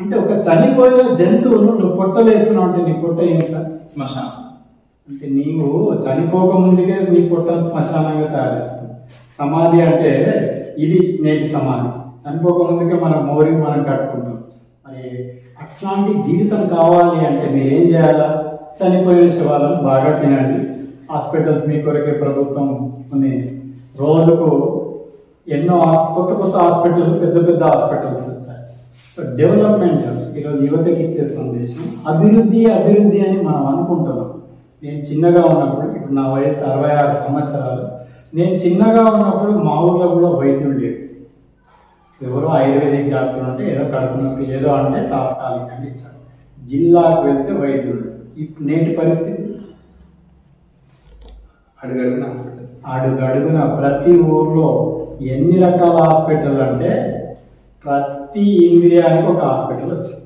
అంటే ఒక చనిపోయిన జంతువును నువ్వు పొట్టలేస్తున్నావు అంటే నీ పొట్ట ఏం సార్? శ్మశానం. అంటే నీవు చనిపోక ముందుకే నీ పొట్టను శ్మశానంగా తయారు చేస్తావు. సమాధి అంటే ఇది నేటి సమాధి, చనిపోక ముందుకే మనం మోరి మనం కట్టుకుంటాం. మరి అట్లాంటి జీవితం కావాలి అంటే మీరేం చేయాలా? చనిపోయిన శవాలను బాగా తినండి. హాస్పిటల్స్ మీ కొరకే ప్రభుత్వం కొన్ని రోజుకు ఎన్నో కొత్త కొత్త హాస్పిటల్స్, పెద్ద పెద్ద హాస్పిటల్స్ వచ్చాయి. సో డెవలప్మెంట్ ఈరోజు యువతకి ఇచ్చే సందేశం అభివృద్ధి అభివృద్ధి అని మనం అనుకుంటున్నాం. నేను చిన్నగా ఉన్నప్పుడు, ఇప్పుడు నా వయసు 66 సంవత్సరాలు, నేను చిన్నగా ఉన్నప్పుడు మా ఊళ్ళో కూడా వైద్యుడు లేడు. ఎవరో ఆయుర్వేదిక్ డాక్టర్ అంటే ఏదో కడుపు నొప్పి ఏదో అంటే తాత్కాలికంగా ఇచ్చాడు. జిల్లాకు వెళ్తే వైద్యుడు. ఇప్పుడు నేటి పరిస్థితి అడుగడుగున హాస్పిటల్, అడుగడుగున ప్రతి ఊర్లో ఎన్ని రకాల హాస్పిటల్ అంటే ప్రతి ఇంద్రియానికి ఒక హాస్పిటల్ వచ్చింది.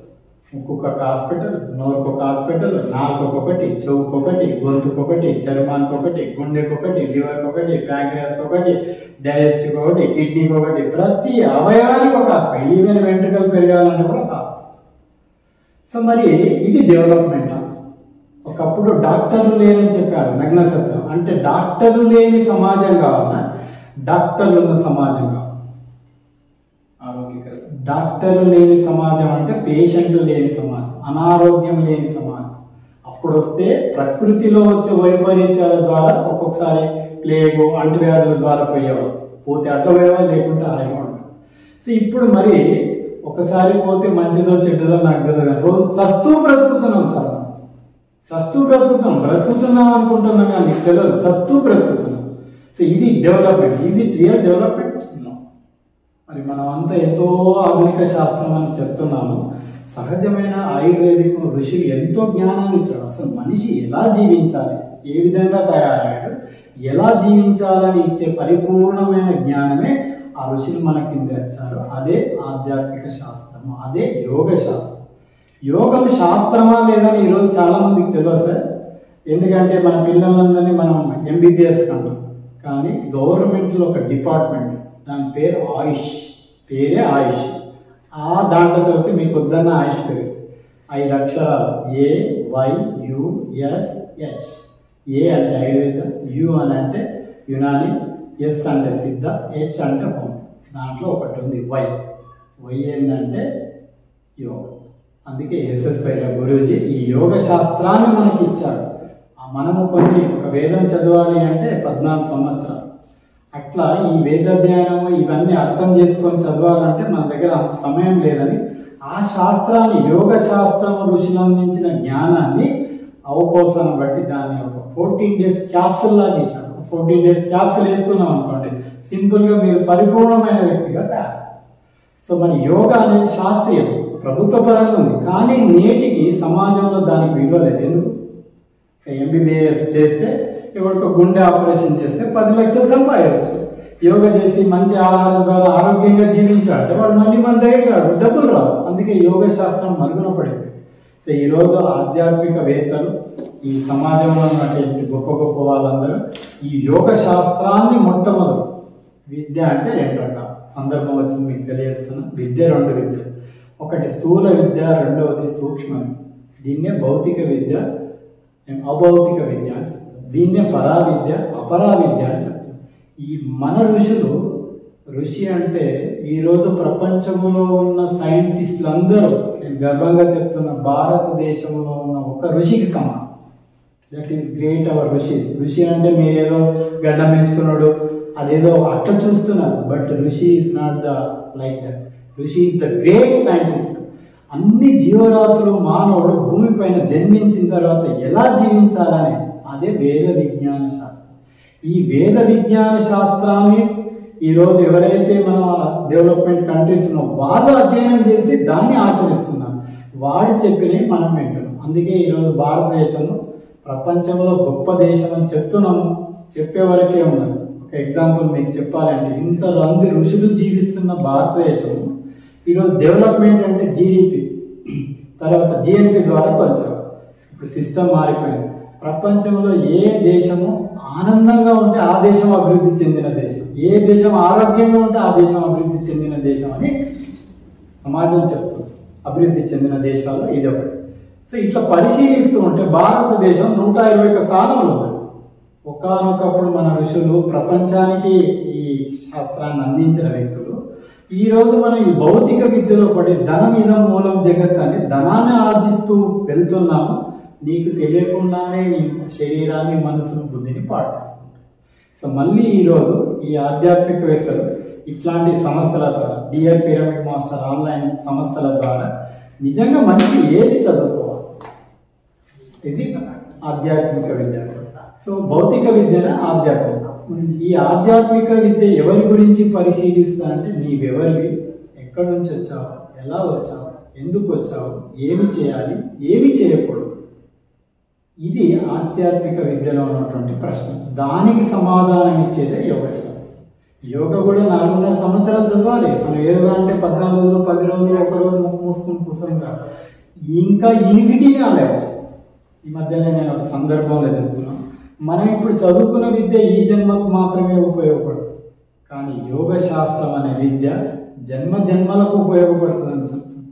ముక్కుకొక హాస్పిటల్, నోరుకొక హాస్పిటల్, నాలుకొకటి, చెవుకొకటి, గొంతుకొకటి, చర్మానికొకటి, గుండెకొకటి, లివర్కొకటి, ప్యాంక్రియాస్కొకటి, డైజెస్టివ్ ఒకటి, కిడ్నీకి ఒకటి, ప్రతి అవయవానికి ఒక హాస్పిటల్. ఈవెన్ వెంట్రుకలు పెరగాలంటే కూడా ఒక హాస్పిటల్. సో మరి ఇది డెవలప్మెంట్. ఒకప్పుడు డాక్టర్లు లేని చెప్పారు నగ్న సత్యం. అంటే డాక్టర్లు లేని సమాజం కావాలా, డాక్టర్లు ఉన్న సమాజం కావాలి? డాక్టర్లు లేని సమాజం అంటే పేషెంట్లు లేని సమాజం, అనారోగ్యం లేని సమాజం. అప్పుడు వస్తే ప్రకృతిలో వచ్చే వైపరీత్యాల ద్వారా ఒక్కొక్కసారి ప్లేగు, అంటువ్యాధుల ద్వారా పోయేవారు. పోతే అట్లా పోయేవారు, లేకుంటే అలాగే ఉంటారు. సో ఇప్పుడు మరి ఒకసారి పోతే మంచిదో చెడ్డదో నాకు తెలియదు, రోజు చస్తూ బ్రతుకుతున్నాం సార్. చస్తూ బ్రతుకుతున్నాం అనుకుంటున్నాం కానీ మీకు తెలియదు, చస్తూ బ్రతుకుతున్నాం. సో ఇది development. Is it real development? మరి మనం అంతా ఎంతో ఆధునిక శాస్త్రం అని చెప్తున్నాము. సహజమైన ఆయుర్వేదిక్ ఋషులు ఎంతో జ్ఞానాన్ని ఇచ్చారు. అసలు మనిషి ఎలా జీవించాలి, ఏ విధంగా తయారయ్యాడు, ఎలా జీవించాలని ఇచ్చే పరిపూర్ణమైన జ్ఞానమే ఆ ఋషులు మనకి ఇచ్చారు. అదే ఆధ్యాత్మిక శాస్త్రము, అదే యోగ శాస్త్రం. యోగం శాస్త్రమా లేదని ఈరోజు చాలా మందికి తెలియదు సార్. ఎందుకంటే మన పిల్లలందరినీ మనం ఎంబీబీఎస్ కంటాం, కానీ గవర్నమెంట్లో ఒక డిపార్ట్మెంట్, దాని పేరు ఆయుష్, పేరే ఆయుష్. ఆ దాంట్లో చదివితే మీకు వద్దన్న ఆయుష్ పేరు 5 అక్షరాలు AYUSH. ఏ అంటే ఆయుర్వేదం, యు అని అంటే యునాని, ఎస్ అంటే సిద్ధ, హెచ్ అంటే హోమ్. దాంట్లో ఒకటి ఉంది వై. వై ఏంటంటే యోగ. అందుకే ఎస్ఎస్వై గురూజీ ఈ యోగ శాస్త్రాన్ని మనకి ఇచ్చాడు. మనము ఒక వేదం చదవాలి అంటే 14 సంవత్సరాలు. అట్లా ఈ వేదాధ్యయనము ఇవన్నీ అర్థం చేసుకొని చదవాలంటే మన దగ్గర అంత సమయం లేదని ఆ శాస్త్రాన్ని, యోగ శాస్త్రం ఋషులు అందించిన జ్ఞానాన్ని అవపోసన బట్టి దాన్ని ఒక 14 days క్యాప్సుల్ లాగా ఇచ్చాడు. 14 days క్యాప్సుల్ వేసుకున్నాం అనుకోండి, సింపుల్గా మీరు పరిపూర్ణమైన వ్యక్తిగా తయారు. సో మరి యోగా అనేది శాస్త్రీయం, ప్రభుత్వ పరంగా ఉంది, కానీ నేటికి సమాజంలో దానికి విలువ లేదు. ఎందుకు? ఎంబీబీఎస్ చేస్తే, ఎవరికో గుండె ఆపరేషన్ చేస్తే 10 లక్షలు సంపాదించవచ్చు. యోగా చేసి మంచి ఆహారం ద్వారా ఆరోగ్యంగా జీవించాలంటే వాడు మళ్ళీ మన దగ్గర డబ్బులు రావు. అందుకే యోగ శాస్త్రం మరుగున పడింది. సో ఈరోజు ఆధ్యాత్మికవేత్తలు, ఈ సమాజంలో ఉన్నటువంటి గొప్ప గొప్ప వాళ్ళందరూ ఈ యోగ శాస్త్రాన్ని మొట్టమొదటి, విద్య అంటే 2 రకాలు, సందర్భం వచ్చింది మీకు తెలియజేస్తున్నా. విద్య 2 విద్యలు, ఒకటి స్థూల విద్య, రెండవది సూక్ష్మ విద్య. దీన్నే భౌతిక విద్య, అభౌతిక విద్య అని చెప్తారు. దీన్నే పరా విద్య, అపరా విద్య అని చెప్తారు. ఈ మన ఋషి అంటే ఈరోజు ప్రపంచంలో ఉన్న సైంటిస్టులు అందరూ, నేను గర్వంగా చెప్తున్న, భారతదేశంలో ఉన్న ఒక ఋషికి సమానం. That is great our rishis. ఋషి అంటే మీరేదో గడ్డం పెంచుకున్నాడు అదేదో అట్లా చూస్తున్నారు, బట్ ఋషి is not the like that. ఋషి ఈజ్ ద గ్రేట్ సైంటిస్ట్. అన్ని జీవరాశులు, మానవుడు భూమిపైన జన్మించిన తర్వాత ఎలా జీవించాలని, అదే వేద విజ్ఞాన శాస్త్రం. ఈ వేద విజ్ఞాన శాస్త్రాన్ని ఈరోజు ఎవరైతే మన డెవలప్మెంట్ కంట్రీస్ ఉన్నో వాళ్ళు అధ్యయనం చేసి దాన్ని ఆచరిస్తున్నారు. వాడు చెప్పినవి మనం వింటున్నాం. అందుకే ఈరోజు భారతదేశం ప్రపంచంలో గొప్ప దేశం అని చెప్తున్నాము, చెప్పే వరకే ఉన్నది. ఒక ఎగ్జాంపుల్ మీకు చెప్పాలంటే, ఇంతమంది ఋషులు జీవిస్తున్న భారతదేశం ఈరోజు డెవలప్మెంట్ అంటే జీడిపి, తర్వాత జిఎన్పి ద్వారా కొంచెం ఇప్పుడు సిస్టమ్ మారిపోయింది. ప్రపంచంలో ఏ దేశము ఆనందంగా ఉంటే ఆ దేశం అభివృద్ధి చెందిన దేశం, ఏ దేశం ఆరోగ్యంగా ఉంటే ఆ దేశం అభివృద్ధి చెందిన దేశం అని సమాజం చెప్తుంది. అభివృద్ధి చెందిన దేశాల్లో ఇది ఒకటి. సో ఇట్లా పరిశీలిస్తూ ఉంటే భారతదేశం 121 స్థానంలో ఉంది. ఒకానొకప్పుడు మన ఋషులు ప్రపంచానికి ఈ శాస్త్రాన్ని అందించిన వ్యక్తులు, ఈ రోజు మనం ఈ భౌతిక విద్యలో పడి ధనం ఇదం మూలం జగత్ అని ధనాన్ని ఆర్జిస్తూ వెళ్తున్నాము. నీకు తెలియకుండానే నీ శరీరాన్ని, మనసును, బుద్ధిని పాటిస్తున్నాం. సో మళ్ళీ ఈరోజు ఈ ఆధ్యాత్మికవేత్తలు ఇట్లాంటి సంస్థల ద్వారా, డియర్ పిరమిడ్ మాస్టర్ ఆన్లైన్ సంస్థల ద్వారా నిజంగా మనిషి ఏది చదువుకోవాలి, ఇది ఆధ్యాత్మిక విద్య. సో భౌతిక విద్యన ఆధ్యాత్మిక, ఈ ఆధ్యాత్మిక విద్య ఎవరి గురించి పరిశీలిస్తా అంటే నీవెవరివి, ఎక్కడి నుంచి వచ్చావు, ఎలా వచ్చావు, ఎందుకు వచ్చావు, ఏమి చేయాలి, ఏమి చేయకూడదు. ఇది ఆధ్యాత్మిక విద్యలో ఉన్నటువంటి ప్రశ్న. దానికి సమాధానం ఇచ్చేదే యోగ శాస్త్రం. యోగ కూడా 4.5 సంవత్సరాలు చదవాలి. మనం యోగా అంటే 14 రోజులు, 10 రోజులు, ఒక రోజు ముక్కు మూసుకుని కూర్చొని ఇంకా ఇన్ఫిటీ నాలెడ్జ్. ఈ మధ్యనే నేను ఒక సందర్భంలో చెప్తున్నాను, మనం ఇప్పుడు చదువుకున్న విద్య ఈ జన్మకు మాత్రమే ఉపయోగపడుతుంది, కానీ యోగ శాస్త్రం అనే విద్య జన్మ జన్మలకు ఉపయోగపడుతుందని చెప్తుంది.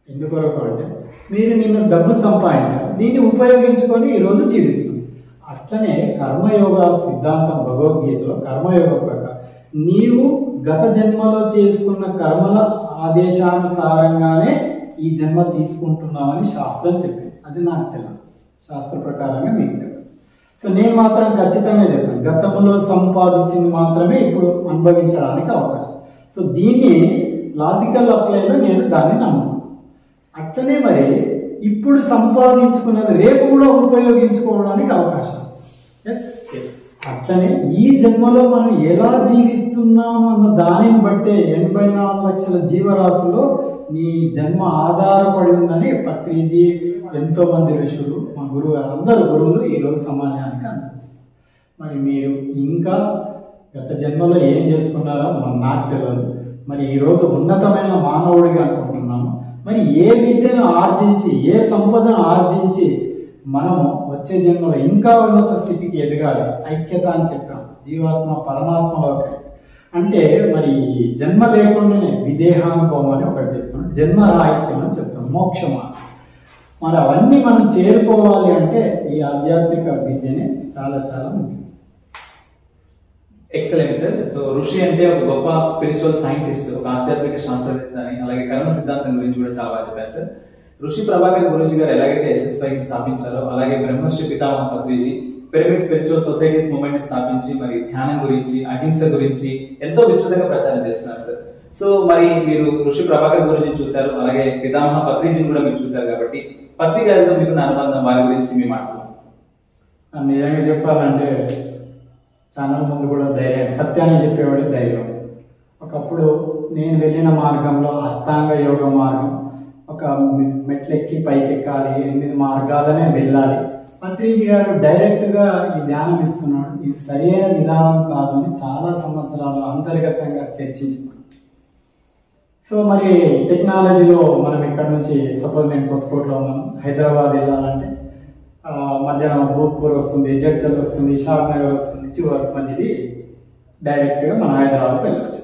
ఎందుకొరకు అంటే మీరు నిన్న డబ్బులు సంపాదించారు, దీన్ని ఉపయోగించుకొని ఈరోజు జీవిస్తుంది. అట్లనే కర్మయోగ సిద్ధాంతం భగవద్గీతలో కర్మయోగ ప్రకారం నీవు గత జన్మలో చేసుకున్న కర్మల ఆదేశానుసారంగానే ఈ జన్మ తీసుకుంటున్నామని శాస్త్రం చెప్పింది. అది నాకు తెలియదు, శాస్త్ర ప్రకారంగా మీకు చెప్పాను. సో నేను మాత్రం ఖచ్చితంగా చెప్పాను, గతంలో సంపాదించింది మాత్రమే ఇప్పుడు అనుభవించడానికి అవకాశం. సో దీన్ని లాజికల్ అప్లైలో నేను దాన్ని నమ్ముతాను. అట్లనే మరి ఇప్పుడు సంపాదించుకున్నది రేపు కూడా ఉపయోగించుకోవడానికి అవకాశం. అట్లనే ఈ జన్మలో మనం ఎలా జీవిస్తున్నాము అన్న దానిని బట్టే 84 లక్షల జీవరాశుల్లో నీ జన్మ ఆధారపడి ఉందని పత్రిజీ, ఎంతో మంది ఋషులు, మా గురువు అందరు గురువులు ఈరోజు సమాజానికి అందిస్తారు. మరి మీరు ఇంకా గత జన్మలో ఏం చేసుకున్నారో నాకు తెలియదు. మరి ఈరోజు ఉన్నతమైన మానవుడిగా అనుకుంటున్నాము. మరి ఏ విద్యను ఆర్జించి, ఏ సంపదను ఆర్జించి మనము వచ్చే జన్మలో ఇంకా ఉన్నత స్థితికి ఎదగాలి, ఐక్యత అని చెప్పాం, జీవాత్మ పరమాత్మలోకి. అంటే మరి జన్మ లేకుండానే విదేహానుభవం అని ఒకటి చెప్తున్నాం, జన్మరాహిత్యం అని చెప్తాం, మోక్షమా. మరి అవన్నీ మనం చేరుకోవాలి అంటే ఈ ఆధ్యాత్మిక విద్యనే చాలా చాలా ముఖ్యం. Excellent sir. సో ఋషి అంటే ఒక గొప్ప స్పిరిచువల్ సైంటిస్ట్, ఒక ఆధ్యాత్మిక శాస్త్రవేత్త అని, అలాగే కర్మ సిద్ధాంతం గురించి కూడా చాలా బాగా చెప్పారు సార్. ఋషి ప్రభాకర్ గురూజీ గారు ఎలాగైతే SSY స్థాపించారో, అలాగే బ్రహ్మశ్రీ పితామహ Patriji pyramid spiritual societies movement ని స్థాపించి మరి ధ్యానం గురించి, అహింస గురించి ఎంతో విస్తృతంగా ప్రచారం చేస్తున్నారు సార్. సో మరి మీరు ఋషి ప్రభాకర్ గురూజీని చూశారు, అలాగే పితామహ పత్రిజీని కూడా మీరు చూశారు కాబట్టి పత్రి గారితో మీకున్న అనుబంధం, వారి గురించి మీ మాటలు. నిజంగా చెప్పాలంటే ఛానల్ ముందు కూడా ధైర్యం, సత్యాన్ని చెప్పేవాడి ధైర్యం. ఒకప్పుడు నేను వెళ్ళిన మార్గంలో అష్టాంగ యోగ మార్గం, ఒక మెట్లెక్కి పైకి ఎక్కాలి, 8 మార్గాలనే వెళ్ళాలి. పత్రిజీ గారు డైరెక్ట్గా ఈ ధ్యానం ఇస్తున్నాడు, ఇది సరైన విధానం కాదు అని చాలా సంవత్సరాలు అంతర్గతంగా చర్చించుకున్నాం. సో మరి టెక్నాలజీలో మనం ఇక్కడ నుంచి సపోజ్ నేను కొత్తకోటలో ఉన్నాను, హైదరాబాద్ వెళ్ళాలంటే మధ్యాహ్నం భూత్పూర్ వస్తుంది, జడ్చల్ వస్తుంది, షాద్ నగర్ వస్తుంది, చివరి మధ్యది డైరెక్ట్గా మనం హైదరాబాద్కి వెళ్ళవచ్చు.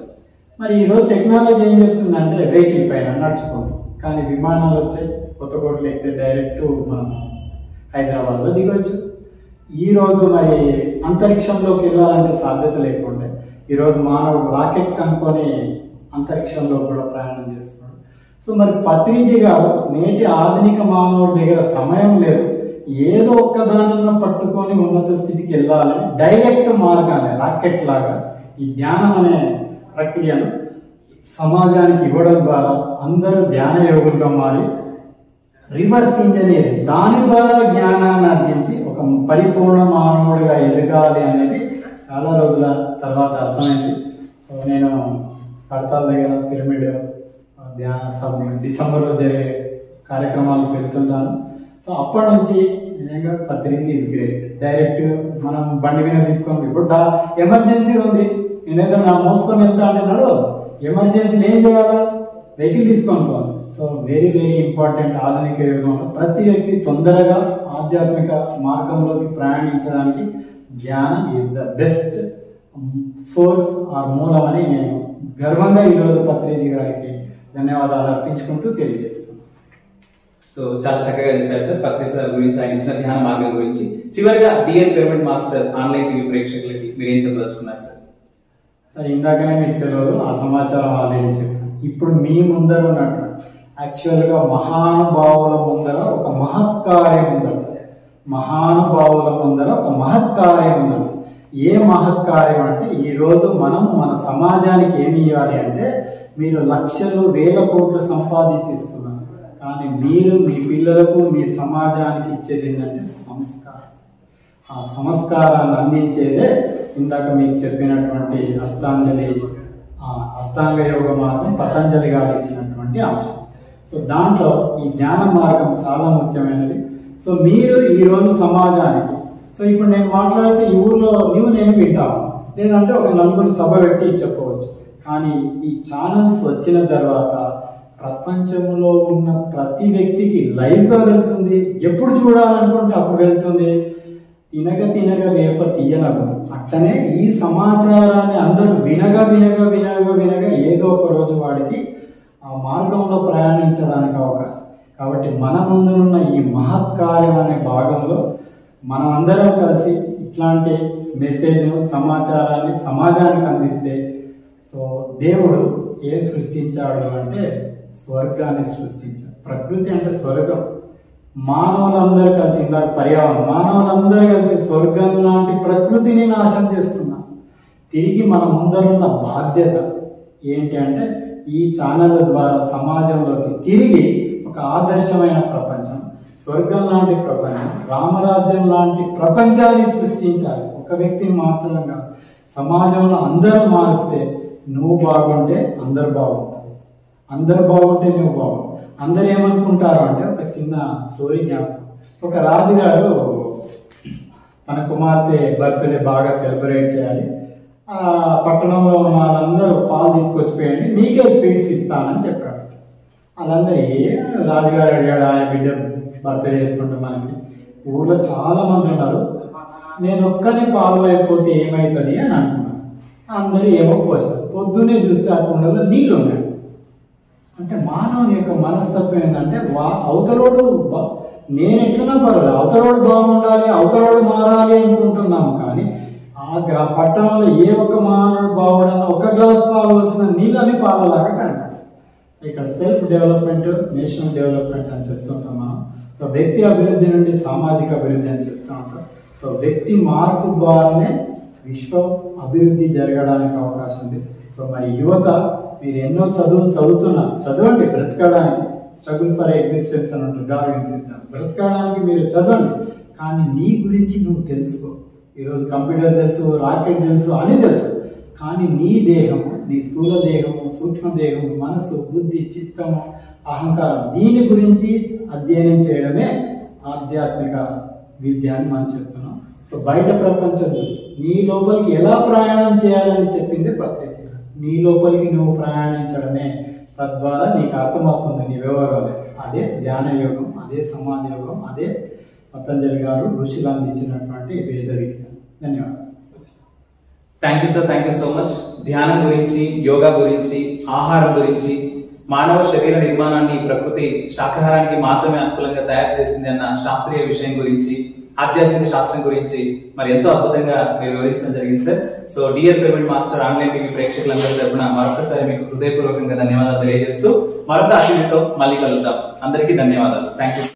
మరి ఈరోజు టెక్నాలజీ ఏం చెప్తుందంటే వెహికల్ పైన నడుచుకోండి, కానీ విమానాలు వచ్చాయి, కొత్తకోటలో ఎక్కితే డైరెక్ట్ మనం హైదరాబాద్లో దిగవచ్చు. ఈరోజు మరి అంతరిక్షంలోకి వెళ్ళాలంటే సాధ్యత లేకుండా ఈరోజు మానవుడు రాకెట్ కనుక్కొని అంతరిక్షంలో కూడా ప్రయాణం చేస్తున్నాడు. సో మరి పత్రిజీ గారు నేటి ఆధునిక మానవుడి దగ్గర సమయం లేదు, ఏదో ఒక్కదానన్నా పట్టుకొని ఉన్నత స్థితికి వెళ్ళాలని డైరెక్ట్ మార్గాన్ని రాకెట్ లాగా ఈ ధ్యానం అనే ప్రక్రియను సమాజానికి ఇవ్వడం ద్వారా అందరూ ధ్యాన యోగులుగా మారి రివర్స్ ఇంజనీరింగ్ దాని ద్వారా జ్ఞానాన్ని ఆర్జించి ఒక పరిపూర్ణ మానవుడిగా ఎదగాలి అనేది చాలా రోజుల తర్వాత అర్థమైంది. సో నేను కడతాల దగ్గర పిరమిడ్ ధ్యాన డిసెంబర్లో జరిగే కార్యక్రమాలకు వెళ్తుంటాను. సో అప్పటి నుంచి నిజంగా పత్రిజీ ఈజ్ గ్రేట్. డైరెక్ట్ మనం బండి మీద తీసుకొని ఇప్పుడు ఎమర్జెన్సీ ఉంది, నేనేదో నా మోసుకొని వెళ్తా అంటున్నాడు, ఎమర్జెన్సీలు ఏం చేయాలా, వెహికల్ తీసుకొని పోవాలి. So very very important. ఆధునిక యుగంలో ప్రతి వ్యక్తి తొందరగా ఆధ్యాత్మిక మార్గంలోకి ప్రయాణించడానికి ధ్యానం is the best source or మూలం అని నేను గర్వంగా ఈరోజు పత్రిజీ గారికి ధన్యవాదాలు అర్పించుకుంటూ తెలియజేస్తున్నాను. సో చాలా చక్కగా చెప్పారు సార్ పత్రి సార్ గురించి, ఆయన ఇచ్చిన ధ్యాన మార్గం గురించి. చివరిగా dear Pyramid Master Online TV ప్రేక్షకులకి మీరు ఏం చెప్పదలుచుకున్నారు సార్? సార్ ఇందాకనే మీకు తెలియదు, ఆ సమాచారం ఆల్రెడీ చెప్పాను. ఇప్పుడు మీ ముందర ఉన్నట్టు యాక్చువల్గా మహానుభావుల ముందర ఒక మహత్కార్యం ఉందట. మహానుభావుల ముందర ఒక మహత్కార్యం ఉందట. ఏ మహత్కార్యం అంటే ఈరోజు మనం మన సమాజానికి ఏమి ఇవ్వాలి అంటే, మీరు లక్షలు వేల కోట్లు సంపాదించిస్తున్నారు, కానీ మీరు మీ పిల్లలకు మీ సమాజానికి ఇచ్చేది ఏంటంటే సంస్కారం. ఆ సంస్కారాన్ని అందించేదే ఇందాక మీకు చెప్పినటువంటి అష్టాంగ యోగ మార్గం పతంజలి గారు ఇచ్చినటువంటి అంశం. సో దాంట్లో ఈ ధ్యాన మార్గం చాలా ముఖ్యమైనది. సో మీరు ఈరోజు సమాజానికి, సో ఇప్పుడు నేను మాట్లాడితే ఈ ఊర్లో నేను వింటాను, లేదంటే ఒక నలుగురు సభ పెట్టి చెప్పవచ్చు. కానీ ఈ ఛానల్స్ వచ్చిన తర్వాత ప్రపంచంలో ఉన్న ప్రతి వ్యక్తికి లైవ్గా వెళ్తుంది. ఎప్పుడు చూడాలనుకుంటే అప్పుడు వెళ్తుంది. తినగ వేప తీయనగు అట్లనే ఈ సమాచారాన్ని అందరూ వినగా ఏదో ఒక రోజు వాడికి ఆ మార్గంలో ప్రయాణించడానికి అవకాశం. కాబట్టి మన ముందున్న ఈ మహత్కార్యం అనే భాగంలో మనం అందరం కలిసి ఇట్లాంటి మెసేజ్ను సమాచారాన్ని సమాజానికి అందిస్తే, సో దేవుడు ఏం సృష్టించాడు అంటే స్వర్గాన్ని సృష్టించాడు. ప్రకృతి అంటే స్వర్గం. మానవులందరూ కలిసి, ఇందాక పర్యావరణం, మానవులందరూ కలిసి స్వర్గం లాంటి ప్రకృతిని నాశనం చేస్తున్నారు. తిరిగి మన ముందరున్న బాధ్యత ఏంటి అంటే ఈ ఛానళ్ళ ద్వారా సమాజంలోకి తిరిగి ఒక ఆదర్శమైన ప్రపంచం, స్వర్గం లాంటి ప్రపంచం, రామరాజ్యం లాంటి ప్రపంచాన్ని సృష్టించాలి. ఒక వ్యక్తిని మార్చడం కాదు, సమాజంలో అందరూ మారిస్తే నువ్వు బాగుంటే అందరు బాగుంటారు, అందరు బాగుంటే నువ్వు బాగుంటావు. అందరు ఏమనుకుంటారు అంటే, ఒక చిన్న స్టోరీ జ్ఞాపకం. ఒక రాజుగారు తన కుమార్తె బర్త్డే బాగా సెలబ్రేట్ చేయాలి. ఆ పట్టణంలో ఉన్న వాళ్ళందరూ పాలు తీసుకొచ్చిపోయండి, మీకే స్వీట్స్ ఇస్తానని చెప్పాడు. వాళ్ళందరూ రాజుగారు అడిగాడు, ఆయన బిడ్డ బర్త్డే చేసుకుంటాం, మనకి ఊళ్ళో చాలా మంది ఉన్నారు, నేను ఒక్కనే పాలు అయిపోతే ఏమవుతుంది అని అంటున్నాను. అందరూ ఏమో పోసారు. పొద్దున్నే చూస్తే ఆ కుండలో నీళ్ళు ఉన్నాయి. అంటే మానవుని యొక్క మనస్తత్వం ఏంటంటే, అవతలోడు నేను ఎట్లున్నా పర్వాలేదు, అవతలోడు బాగుండాలి, అవతలోడు మారాలి అనుకుంటున్నాము. కానీ ఆ పట్టణంలో ఏ ఒక్క మానవుడు బాగుడన్నా ఒక గ్లాస్ పాలు వచ్చిన నీళ్ళని పాలలాగా కనపడతాయి. సో ఇక్కడ సెల్ఫ్ డెవలప్మెంట్, నేషనల్ డెవలప్మెంట్ అని చెప్తుంటాం మనం. సో వ్యక్తి అభివృద్ధి నుండి సామాజిక అభివృద్ధి అని చెప్తూ ఉంటాం. సో వ్యక్తి మార్పు ద్వారానే విశ్వం అభివృద్ధి జరగడానికి అవకాశం ఉంది. సో మరి యువత, మీరు ఎన్నో చదువుతున్నారు, చదవండి, బ్రతకడానికి. స్ట్రగుల్ ఫర్ ఎగ్జిస్టెన్స్ అని ఉంటుంది డార్విన్ సిద్ధాంతం. బ్రతకడానికి మీరు చదవండి, కానీ నీ గురించి నువ్వు తెలుసుకో. ఈరోజు కంప్యూటర్ తెలుసు, రాకెట్ తెలుసు, అని తెలుసు, కానీ నీ దేహము, నీ స్థూల దేహము, సూక్ష్మ దేహము, మనసు, బుద్ధి, చిత్తము, అహంకారం, దీని గురించి అధ్యయనం చేయడమే ఆధ్యాత్మిక విద్య అని మనం చెప్తున్నాం. సో బయట ప్రపంచం చూస్తూ నీ లోపలికి ఎలా ప్రయాణం చేయాలని చెప్పింది పత్రిజీ. నీ లోపలికి నువ్వు ప్రయాణించడమే, తద్వారా నీకు అర్థమవుతుంది నీ వివరాలు. అదే ధ్యాన యోగం, అదే సమాధి యోగం, అదే పతంజలి గారు ఋషులు అందించినటువంటి వేద విజ్ఞానం. ధన్యవాదాలు. Thank you sir, thank you so much. ధ్యానం గురించి, యోగా గురించి, ఆహారం గురించి, మానవ శరీర నిర్మాణాన్ని ప్రకృతి శాకాహారానికి మాత్రమే అనుకూలంగా తయారు చేసింది అన్న శాస్త్రీయ విషయం గురించి, ఆధ్యాత్మిక శాస్త్రం గురించి మరి ఎంతో అద్భుతంగా మీరు వివరించడం జరిగింది sir. So dear Pyramid Master Online TV ప్రేక్షకులందరి తరపున మరొకసారి మీకు హృదయపూర్వకంగా ధన్యవాదాలు తెలియజేస్తూ మరొక అతిథితో మళ్ళీ కలుద్దాం. అందరికీ ధన్యవాదాలు. Thank you.